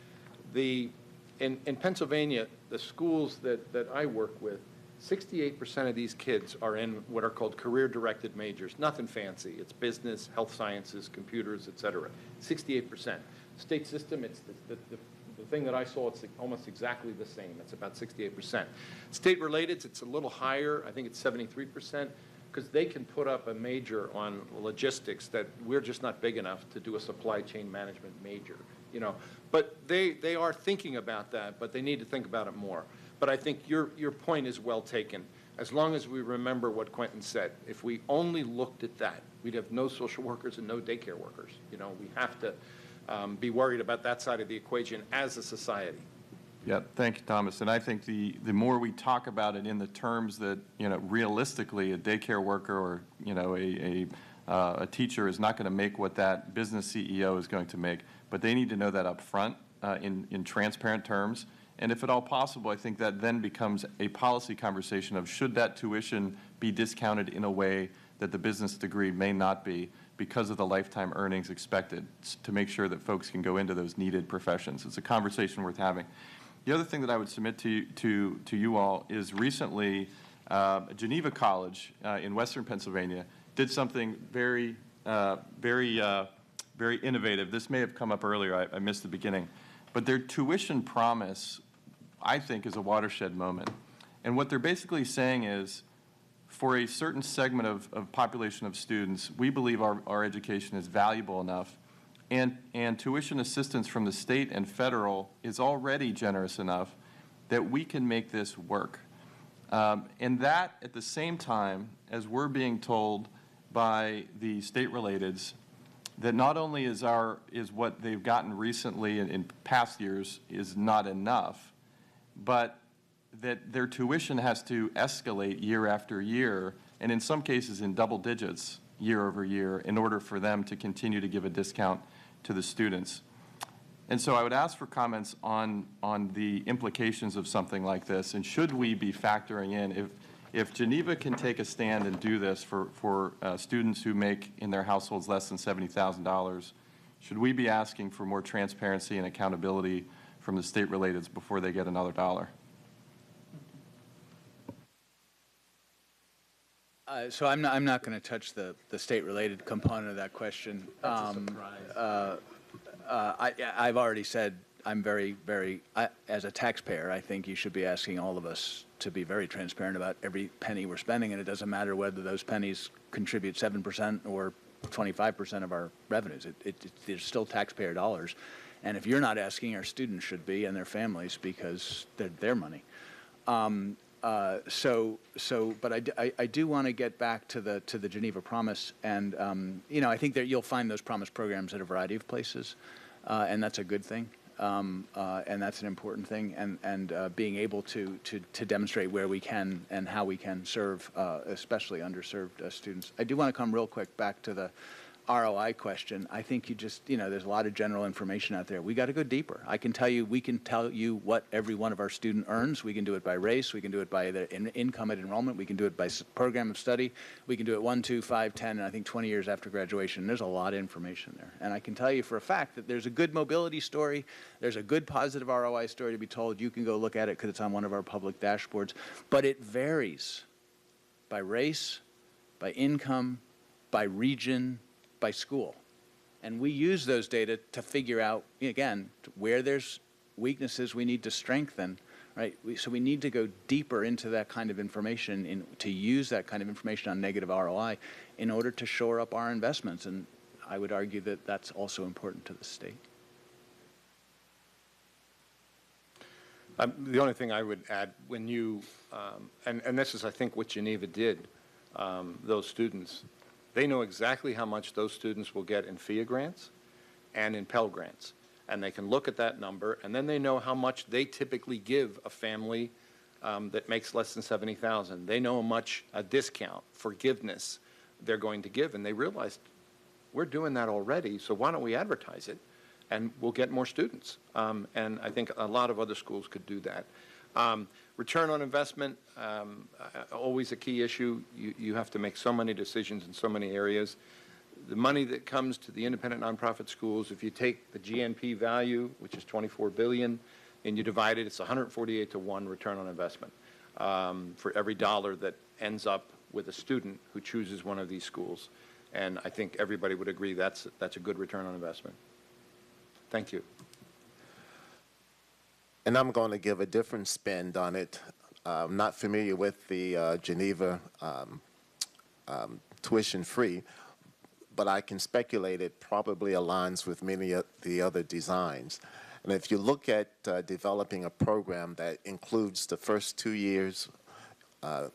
In Pennsylvania, the schools that I work with, 68% of these kids are in what are called career-directed majors. Nothing fancy. It's business, health sciences, computers, et cetera. 68%. State system, it's the thing that I saw, it's almost exactly the same. It's about 68%. State-related, it's a little higher. I think it's 73%, because they can put up a major on logistics that we're just not big enough to do a supply chain management major, you know. But they are thinking about that, but they need to think about it more. But I think your point is well taken. As long as we remember what Quentin said, if we only looked at that, we'd have no social workers and no daycare workers. You know, we have to be worried about that side of the equation as a society. Yeah, thank you, Thomas. And I think the more we talk about it in the terms that, you know, realistically, a daycare worker or, you know, a teacher is not going to make what that business CEO is going to make, but they need to know that up front in transparent terms. And if at all possible, I think that then becomes a policy conversation of should that tuition be discounted in a way that the business degree may not be because of the lifetime earnings expected to make sure that folks can go into those needed professions. It's a conversation worth having. The other thing that I would submit to you all is recently Geneva College in Western Pennsylvania did something very innovative. This may have come up earlier. I missed the beginning. But their tuition promise, I think, is a watershed moment. And what they're basically saying is, for a certain segment of population of students, we believe our education is valuable enough, and tuition assistance from the state and federal is already generous enough that we can make this work. And that, at the same time, as we're being told by the state-relateds, that not only is what they've gotten recently in past years is not enough, but that their tuition has to escalate year after year, and in some cases in double digits year over year, in order for them to continue to give a discount to the students. And so I would ask for comments on the implications of something like this, and should we be factoring in, if Geneva can take a stand and do this for students who make in their households less than $70,000, should we be asking for more transparency and accountability from the state-relateds before they get another dollar? So I'm not going to touch the state-related component of that question. That's a surprise. I've already said I'm as a taxpayer, I think you should be asking all of us to be very transparent about every penny we're spending, and it doesn't matter whether those pennies contribute 7% or 25% of our revenues. They're still taxpayer dollars. And if you're not asking, our students should be, and their families, because they're their money. But I do want to get back to the Geneva Promise, and you know, I think that you'll find those promise programs at a variety of places, and that's a good thing, and that's an important thing, and being able to demonstrate where we can and how we can serve, especially underserved students. I do want to come real quick back to the ROI question. I think there's a lot of general information out there. We got to go deeper. We can tell you what every one of our students earns. We can do it by race. We can do it by the income at enrollment. We can do it by program of study. We can do it 1, 2, 5, 10, and I think 20 years after graduation. There's a lot of information there. And I can tell you for a fact that there's a good mobility story. There's a good positive ROI story to be told. You can go look at it because it's on one of our public dashboards. But it varies by race, by income, by region, by school. And we use those data to figure out, again, where there's weaknesses we need to strengthen, right? So we need to go deeper into that kind of information, to use that kind of information on negative ROI in order to shore up our investments. And I would argue that that's also important to the state. The only thing I would add, when you, and this is, I think, what Geneva did, those students, they know exactly how much those students will get in FIA grants and in Pell grants. And they can look at that number, and then they know how much they typically give a family that makes less than $70,000. They know how much a discount, forgiveness they're going to give, and they realized, we're doing that already, so why don't we advertise it, and we'll get more students. And I think a lot of other schools could do that. Return on investment, always a key issue. You have to make so many decisions in so many areas. The money that comes to the independent nonprofit schools, if you take the GNP value, which is $24 billion, and you divide it, it's 148 to 1 return on investment for every dollar that ends up with a student who chooses one of these schools. And I think everybody would agree that's a good return on investment. Thank you. And I'm going to give a different spin on it. I'm not familiar with the Geneva tuition-free, but I can speculate it probably aligns with many of the other designs. And if you look at developing a program that includes the first 2 years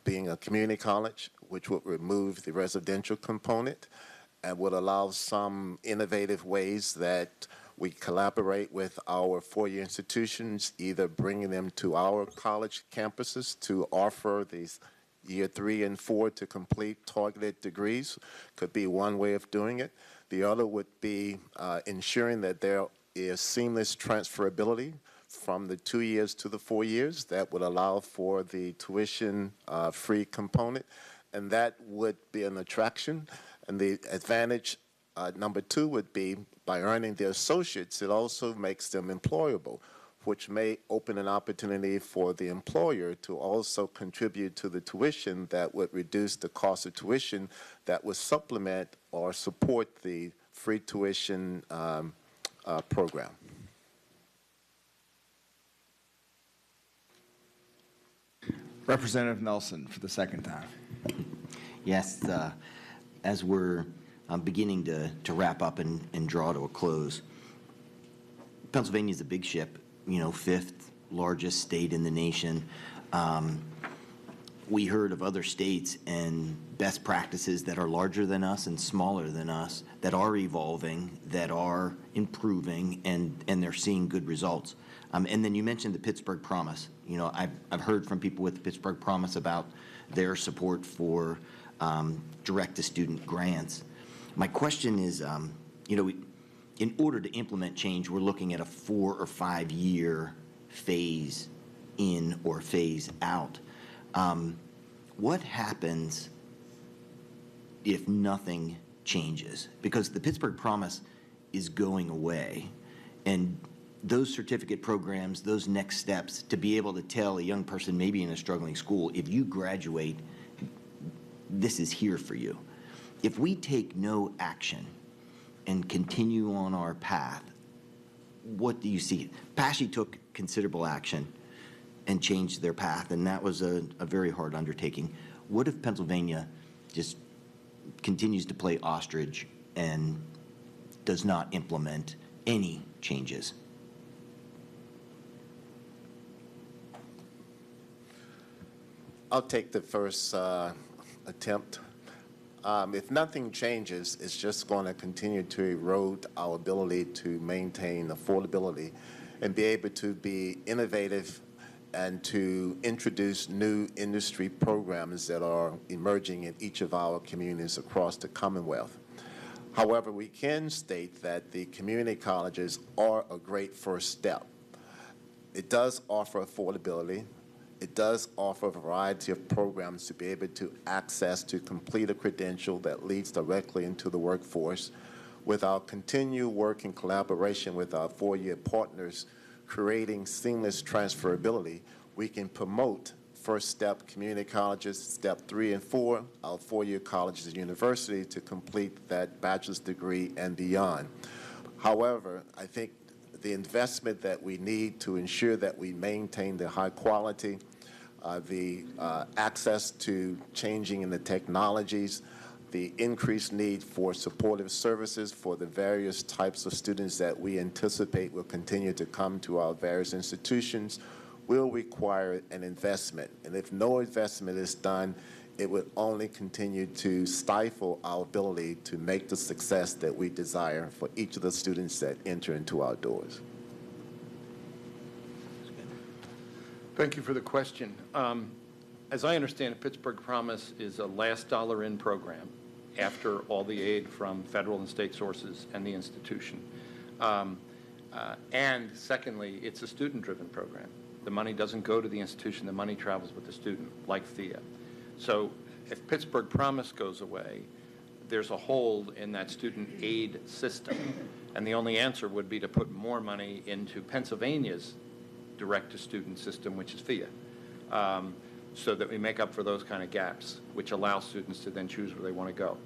being a community college, which would remove the residential component and would allow some innovative ways that we collaborate with our four-year institutions, either bringing them to our college campuses to offer these year 3 and 4 to complete targeted degrees, could be one way of doing it. The other would be ensuring that there is seamless transferability from the 2 years to the 4 years. That would allow for the tuition-free component, and that would be an attraction. And the advantage, number 2, would be by earning their associates, it also makes them employable, which may open an opportunity for the employer to also contribute to the tuition that would reduce the cost of tuition that would supplement or support the free tuition program. Representative Nelson for the second time. Yes, as we're beginning to wrap up and draw to a close, Pennsylvania is a big ship, you know, 5th largest state in the nation. We heard of other states and best practices that are larger than us and smaller than us, that are evolving, that are improving, and they're seeing good results. And then you mentioned the Pittsburgh Promise. You know, I've heard from people with the Pittsburgh Promise about their support for direct-to-student grants. My question is, you know, in order to implement change, we're looking at a 4 or 5 year phase in or phase out. What happens if nothing changes? Because the Pittsburgh Promise is going away, and those certificate programs, those next steps, to be able to tell a young person maybe in a struggling school, if you graduate, this is here for you. If we take no action and continue on our path, what do you see? Paschy took considerable action and changed their path, and that was a very hard undertaking. What if Pennsylvania just continues to play ostrich and does not implement any changes? I'll take the first attempt. If nothing changes, it's just going to continue to erode our ability to maintain affordability and be able to be innovative and to introduce new industry programs that are emerging in each of our communities across the Commonwealth. However, we can state that the community colleges are a great first step. It does offer affordability. It does offer a variety of programs to be able to access to complete a credential that leads directly into the workforce. With our continued work in collaboration with our four-year partners, creating seamless transferability, we can promote first step community colleges, step 3 and 4, our four-year colleges and universities to complete that bachelor's degree and beyond. However, I think the investment that we need to ensure that we maintain the high quality, the access to changing in the technologies, the increased need for supportive services for the various types of students that we anticipate will continue to come to our various institutions will require an investment. And if no investment is done, it would only continue to stifle our ability to make the success that we desire for each of the students that enter into our doors. Thank you for the question. As I understand it, Pittsburgh Promise is a last dollar in program after all the aid from federal and state sources and the institution. And secondly, it's a student-driven program. The money doesn't go to the institution, the money travels with the student, like FIA. So if Pittsburgh Promise goes away, there's a hole in that student aid system. And the only answer would be to put more money into Pennsylvania's direct-to-student system, which is FIA, so that we make up for those kind of gaps, which allow students to then choose where they want to go.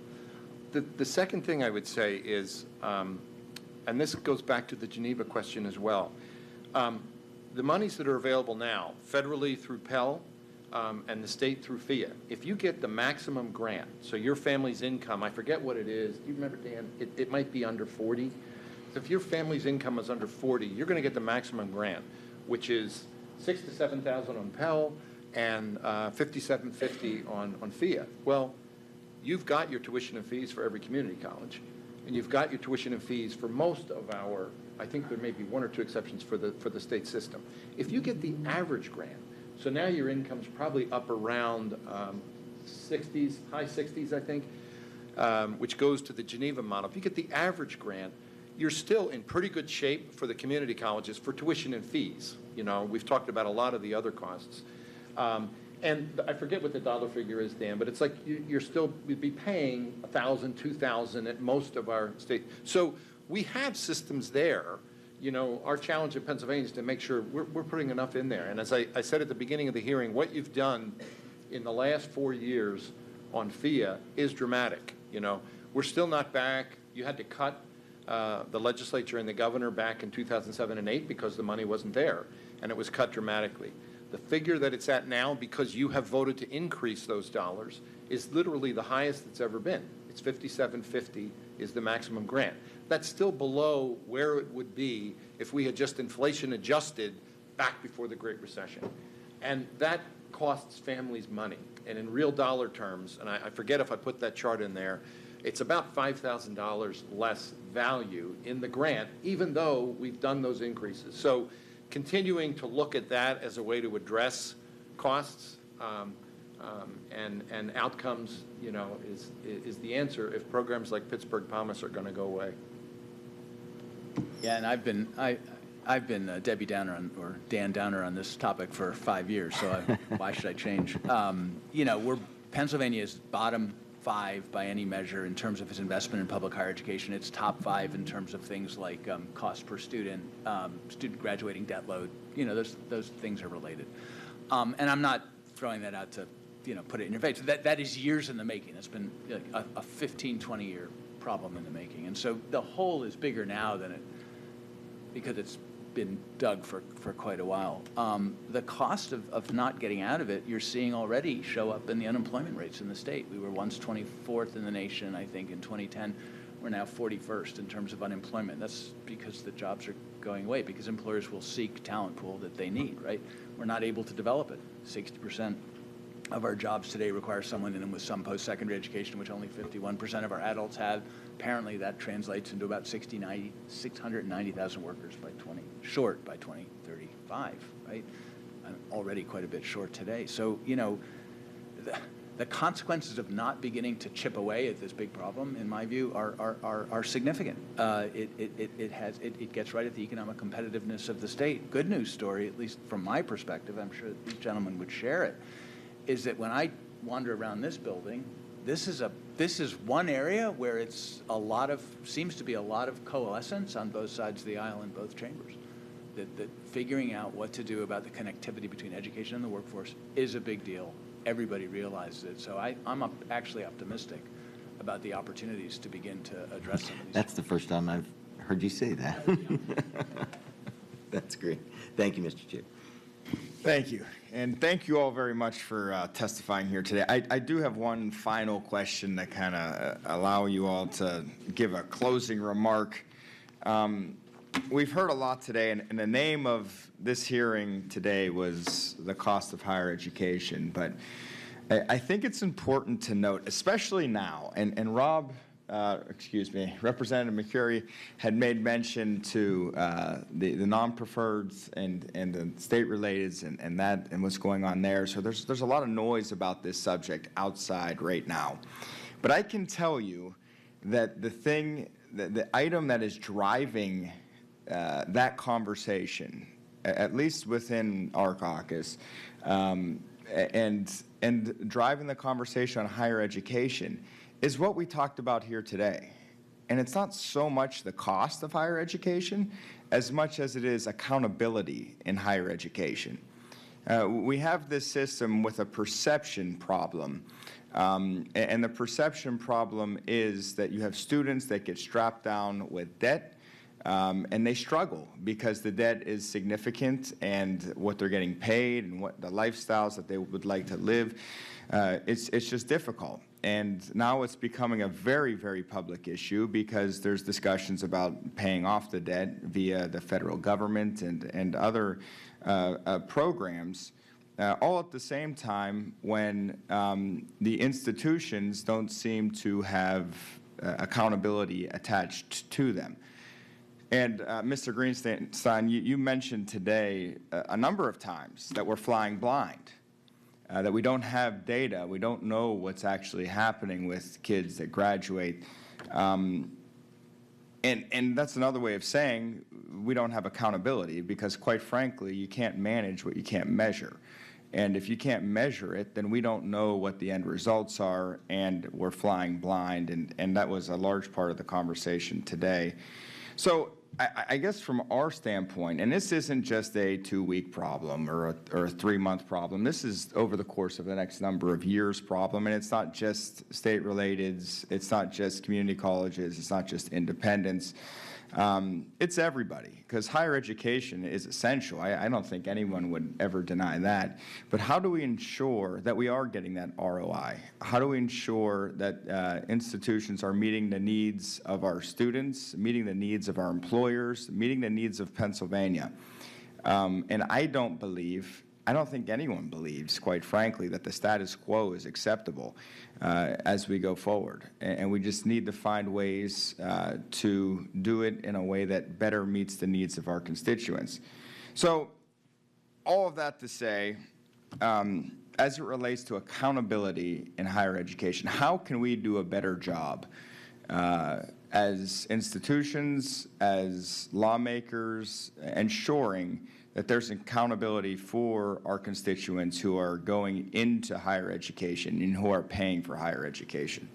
The second thing I would say is, and this goes back to the Geneva question as well, the monies that are available now, federally through Pell, and the state through FIA, if you get the maximum grant, so your family's income, I forget what it is, do you remember, Dan? It might be under 40. So if your family's income is under 40, you're going to get the maximum grant, which is $6,000 to $7,000 on Pell and $5,750 on FIA. Well, you've got your tuition and fees for every community college, and you've got your tuition and fees for most of our, I think there may be one or two exceptions for the state system. If you get the average grant, so now your income's probably up around 60s, high 60s, I think, which goes to the Geneva model. If you get the average grant, you're still in pretty good shape for the community colleges for tuition and fees. You know, we've talked about a lot of the other costs. And I forget what the dollar figure is, Dan, but it's like you'd be paying $1,000, $2,000 at most of our state. So we have systems there. You know, our challenge in Pennsylvania is to make sure we're putting enough in there. And as I said at the beginning of the hearing, what you've done in the last 4 years on FIA is dramatic. You know, we're still not back. You had to cut the legislature and the governor back in 2007 and 8 because the money wasn't there, and it was cut dramatically. The figure that it's at now, because you have voted to increase those dollars, is literally the highest it's ever been. It's $5,750 is the maximum grant. That's still below where it would be if we had just inflation adjusted back before the Great Recession. And that costs families money. And in real dollar terms, and I forget if I put that chart in there, it's about $5,000 less value in the grant, even though we've done those increases. So continuing to look at that as a way to address costs and outcomes, you know, is the answer if programs like Pittsburgh Promise are going to go away. Yeah, and I've been Debbie Downer or Dan Downer on this topic for 5 years, so why should I change? You know, Pennsylvania is bottom 5 by any measure in terms of its investment in public higher education. It's top 5 in terms of things like cost per student, student graduating debt load. You know, those things are related. And I'm not throwing that out to, you know, put it in your face. That is years in the making. It's been a 15, 20-year problem in the making. And so the hole is bigger now than because it's been dug for quite a while. The cost of not getting out of it, you're seeing already show up in the unemployment rates in the state. We were once 24th in the nation, I think, in 2010. We're now 41st in terms of unemployment. That's because the jobs are going away, because employers will seek talent pool that they need, right? We're not able to develop it. 60% of our jobs today require someone in them with some post-secondary education, which only 51% of our adults have. Apparently, that translates into about 690,000 workers by 2035, right? Already quite a bit short today. So, you know, the consequences of not beginning to chip away at this big problem, in my view, are significant. It gets right at the economic competitiveness of the state. Good news story, at least from my perspective, I'm sure these gentlemen would share it, is that when I wander around this building, this is one area where seems to be a lot of coalescence on both sides of the aisle in both chambers. That figuring out what to do about the connectivity between education and the workforce is a big deal. Everybody realizes it. So I'm actually optimistic about the opportunities to begin to address some of these. That's the first time I've heard you say that. That's great. Thank you, Mr. Chair. Thank you. And thank you all very much for testifying here today. I do have one final question to kind of allow you all to give a closing remark. We've heard a lot today, and the name of this hearing today was the cost of higher education. But I think it's important to note, especially now, and Rob, Representative McCurry had made mention to the non-preferreds and the state-relateds and what's going on there. So there's a lot of noise about this subject outside right now. But I can tell you that the item that is driving that conversation, at least within our caucus, and driving the conversation on higher education is what we talked about here today. And it's not so much the cost of higher education as much as it is accountability in higher education. We have this system with a perception problem. And the perception problem is that you have students that get strapped down with debt, and they struggle because the debt is significant and what they're getting paid and what the lifestyles that they would like to live, it's just difficult. And now it's becoming a very, very public issue because there's discussions about paying off the debt via the federal government and other programs, all at the same time when the institutions don't seem to have accountability attached to them. And Mr. Greenstein, you mentioned today a number of times that we're flying blind. That we don't have data, we don't know what's actually happening with kids that graduate. And that's another way of saying we don't have accountability because, quite frankly, you can't manage what you can't measure. And if you can't measure it, then we don't know what the end results are, and we're flying blind, and that was a large part of the conversation today. So I guess from our standpoint, and this isn't just a 2-week problem or a 3-month problem, this is over the course of the next number of years problem, and it's not just state-related, it's not just community colleges, it's not just independents, it's everybody, because higher education is essential. I don't think anyone would ever deny that. But how do we ensure that we are getting that ROI? How do we ensure that institutions are meeting the needs of our students, meeting the needs of our employers, meeting the needs of Pennsylvania? And I don't think anyone believes, quite frankly, that the status quo is acceptable as we go forward. And we just need to find ways to do it in a way that better meets the needs of our constituents. So all of that to say, as it relates to accountability in higher education, how can we do a better job as institutions, as lawmakers, ensuring that there's accountability for our constituents who are going into higher education and who are paying for higher education?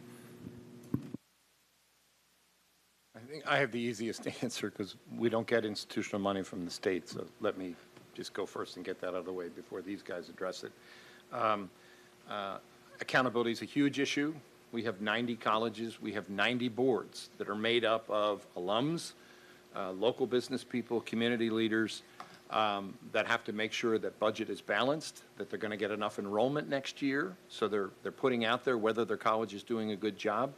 I think I have the easiest answer because we don't get institutional money from the state, so let me just go first and get that out of the way before these guys address it. Accountability is a huge issue. We have 90 colleges. We have 90 boards that are made up of alums, local business people, community leaders, that have to make sure that budget is balanced, that they're going to get enough enrollment next year, so they're putting out there whether their college is doing a good job,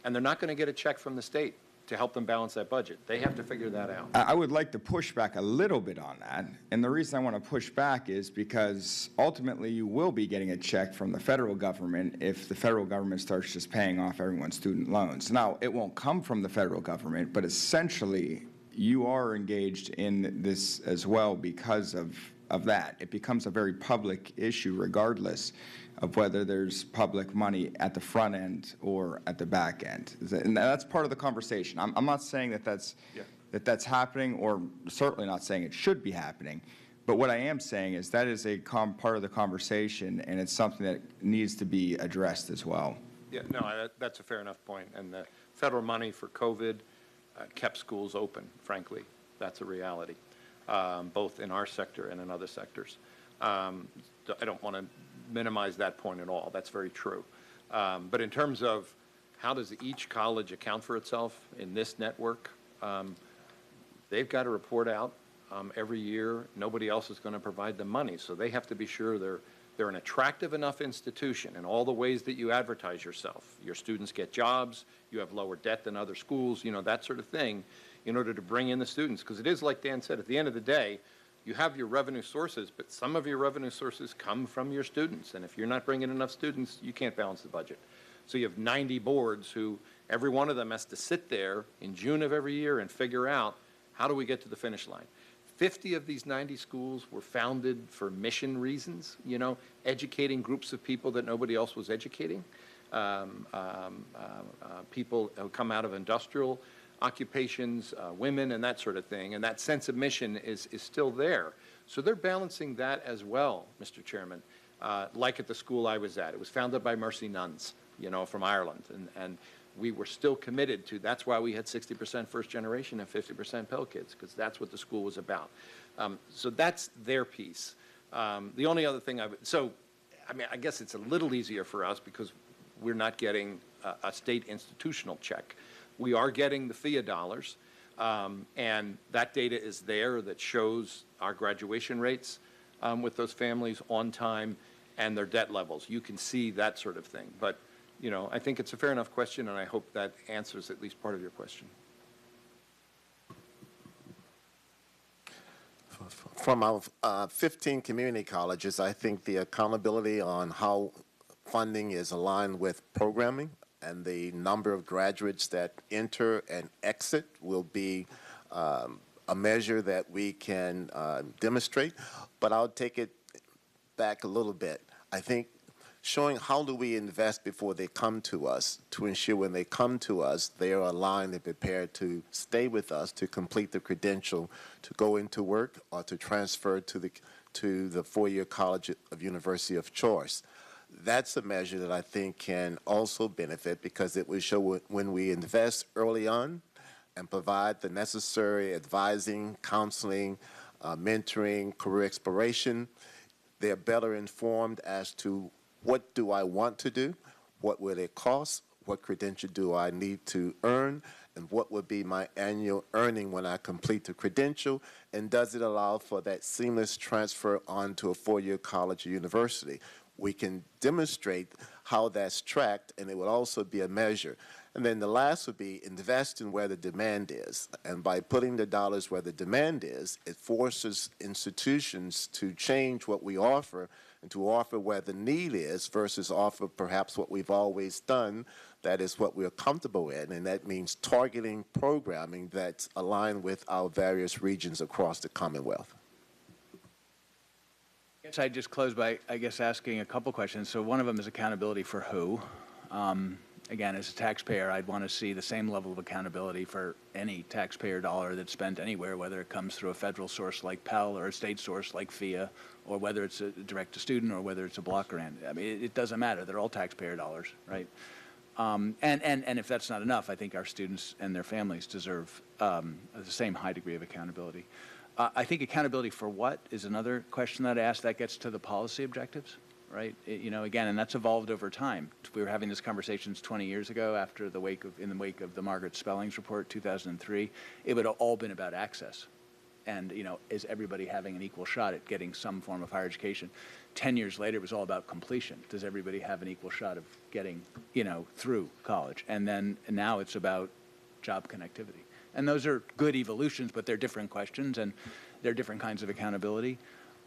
and they're not going to get a check from the state to help them balance that budget. They have to figure that out. I would like to push back a little bit on that, and the reason I want to push back is because ultimately you will be getting a check from the federal government if the federal government starts just paying off everyone's student loans. Now, it won't come from the federal government, but essentially you are engaged in this as well because of that. It becomes a very public issue regardless of whether there's public money at the front end or at the back end. And that's part of the conversation. I'm not saying that that's happening, or certainly not saying it should be happening. But what I am saying is that is a part of the conversation, and it's something that needs to be addressed as well. Yeah, no, that's a fair enough point. And the federal money for COVID kept schools open, frankly. That's a reality, both in our sector and in other sectors. I don't want to minimize that point at all. That's very true. But in terms of how does each college account for itself in this network, they've got to report out every year. Nobody else is going to provide them money, so they have to be sure they're an attractive enough institution in all the ways that you advertise yourself. Your students get jobs, you have lower debt than other schools, that sort of thing, in order to bring in the students. Because it is like Dan said, at the end of the day, you have your revenue sources, but some of your revenue sources come from your students. And if you're not bringing enough students, you can't balance the budget. So you have 90 boards who, every one of them has to sit there in June of every year and figure out, how do we get to the finish line? 50 of these 90 schools were founded for mission reasons, educating groups of people that nobody else was educating, people who come out of industrial occupations, women, and that sort of thing. And that sense of mission is still there. So they're balancing that as well, Mr. Chairman, like at the school I was at. It was founded by Mercy Nuns, from Ireland. And we were still committed to, that's why we had 60% first generation and 50% Pell Kids, because that's what the school was about. So that's their piece. The only other thing I guess it's a little easier for us because we're not getting a state institutional check. We are getting the FIA dollars, And that data is there that shows our graduation rates with those families on time and their debt levels. You can see that sort of thing. But, you know, I think it's a fair enough question, and I hope that answers at least part of your question. From our 15 community colleges, I think the accountability on how funding is aligned with programming and the number of graduates that enter and exit will be a measure that we can demonstrate. But I'll take it back a little bit. I think showing how do we invest before they come to us to ensure when they come to us, they are aligned and prepared to stay with us to complete the credential to go into work or to transfer to the four-year college of university of choice. That's a measure that I think can also benefit because it will show when we invest early on and provide the necessary advising, counseling, mentoring, career exploration, they're better informed as to what do I want to do, what will it cost, what credential do I need to earn, and what would be my annual earning when I complete the credential, and does it allow for that seamless transfer onto a four-year college or university? We can demonstrate how that's tracked, and it would also be a measure. And then the last would be invest in where the demand is. And by putting the dollars where the demand is, it forces institutions to change what we offer and to offer where the need is versus offer perhaps what we've always done, that is what we're comfortable in, and that means targeting programming that's aligned with our various regions across the Commonwealth. I'd just close by, I guess, asking a couple questions. So one of them is accountability for who? Again, as a taxpayer, I'd want to see the same level of accountability for any taxpayer dollar that's spent anywhere, whether it comes through a federal source like Pell or a state source like FIA, or whether it's a direct-to-student or whether it's a block grant. I mean, it doesn't matter. They're all taxpayer dollars, right? And if that's not enough, I think our students and their families deserve the same high degree of accountability. I think accountability for what is another question that I asked. That gets to the policy objectives, right? You know, again, and that's evolved over time. We were having these conversations 20 years ago after in the wake of the Margaret Spellings report, 2003. It would have all been about access. And, you know, is everybody having an equal shot at getting some form of higher education? 10 years later, it was all about completion. Does everybody have an equal shot of getting, you know, through college? And now it's about job connectivity. And those are good evolutions, but they're different questions, and they're different kinds of accountability.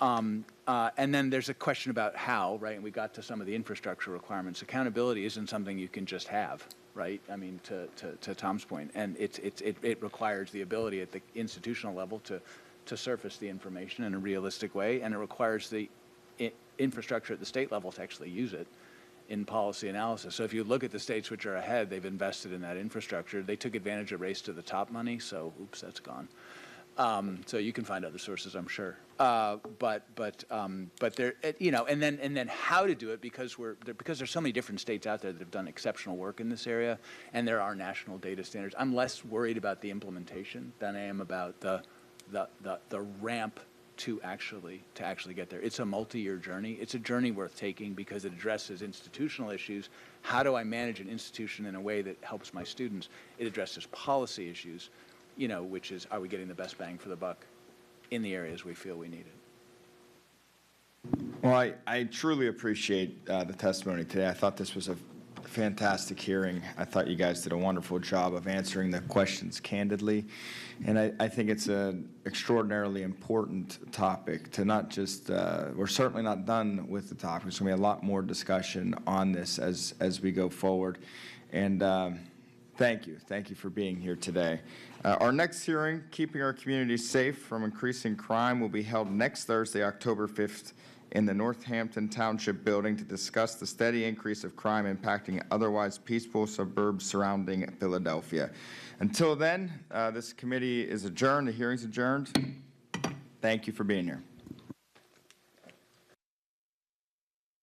And then there's a question about how, right? And we got to some of the infrastructure requirements. Accountability isn't something you can just have, right? I mean, to Tom's point. And it requires the ability at the institutional level to surface the information in a realistic way, and it requires the infrastructure at the state level to actually use it in policy analysis. So if you look at the states which are ahead, they've invested in that infrastructure. They took advantage of Race to the Top money, so oops, that's gone. So you can find other sources, I'm sure. But there, you know, and then how to do it because there's so many different states out there that have done exceptional work in this area, and there are national data standards. I'm less worried about the implementation than I am about the ramp to actually get there. It's a multi-year journey. It's a journey worth taking because it addresses institutional issues. How do I manage an institution in a way that helps my students? It addresses policy issues, you know, which is, are we getting the best bang for the buck in the areas we feel we need it? Well, I truly appreciate the testimony today. I thought this was a fantastic hearing. I thought you guys did a wonderful job of answering the questions candidly. And I think it's an extraordinarily important topic to not just, we're certainly not done with the topic. There's going to be a lot more discussion on this as we go forward. And thank you. Thank you for being here today. Our next hearing, Keeping Our Communities Safe from Increasing Crime, will be held next Thursday, October 5th, in the Northampton Township Building to discuss the steady increase of crime impacting otherwise peaceful suburbs surrounding Philadelphia. Until then, this committee is adjourned. The hearing's adjourned. Thank you for being here.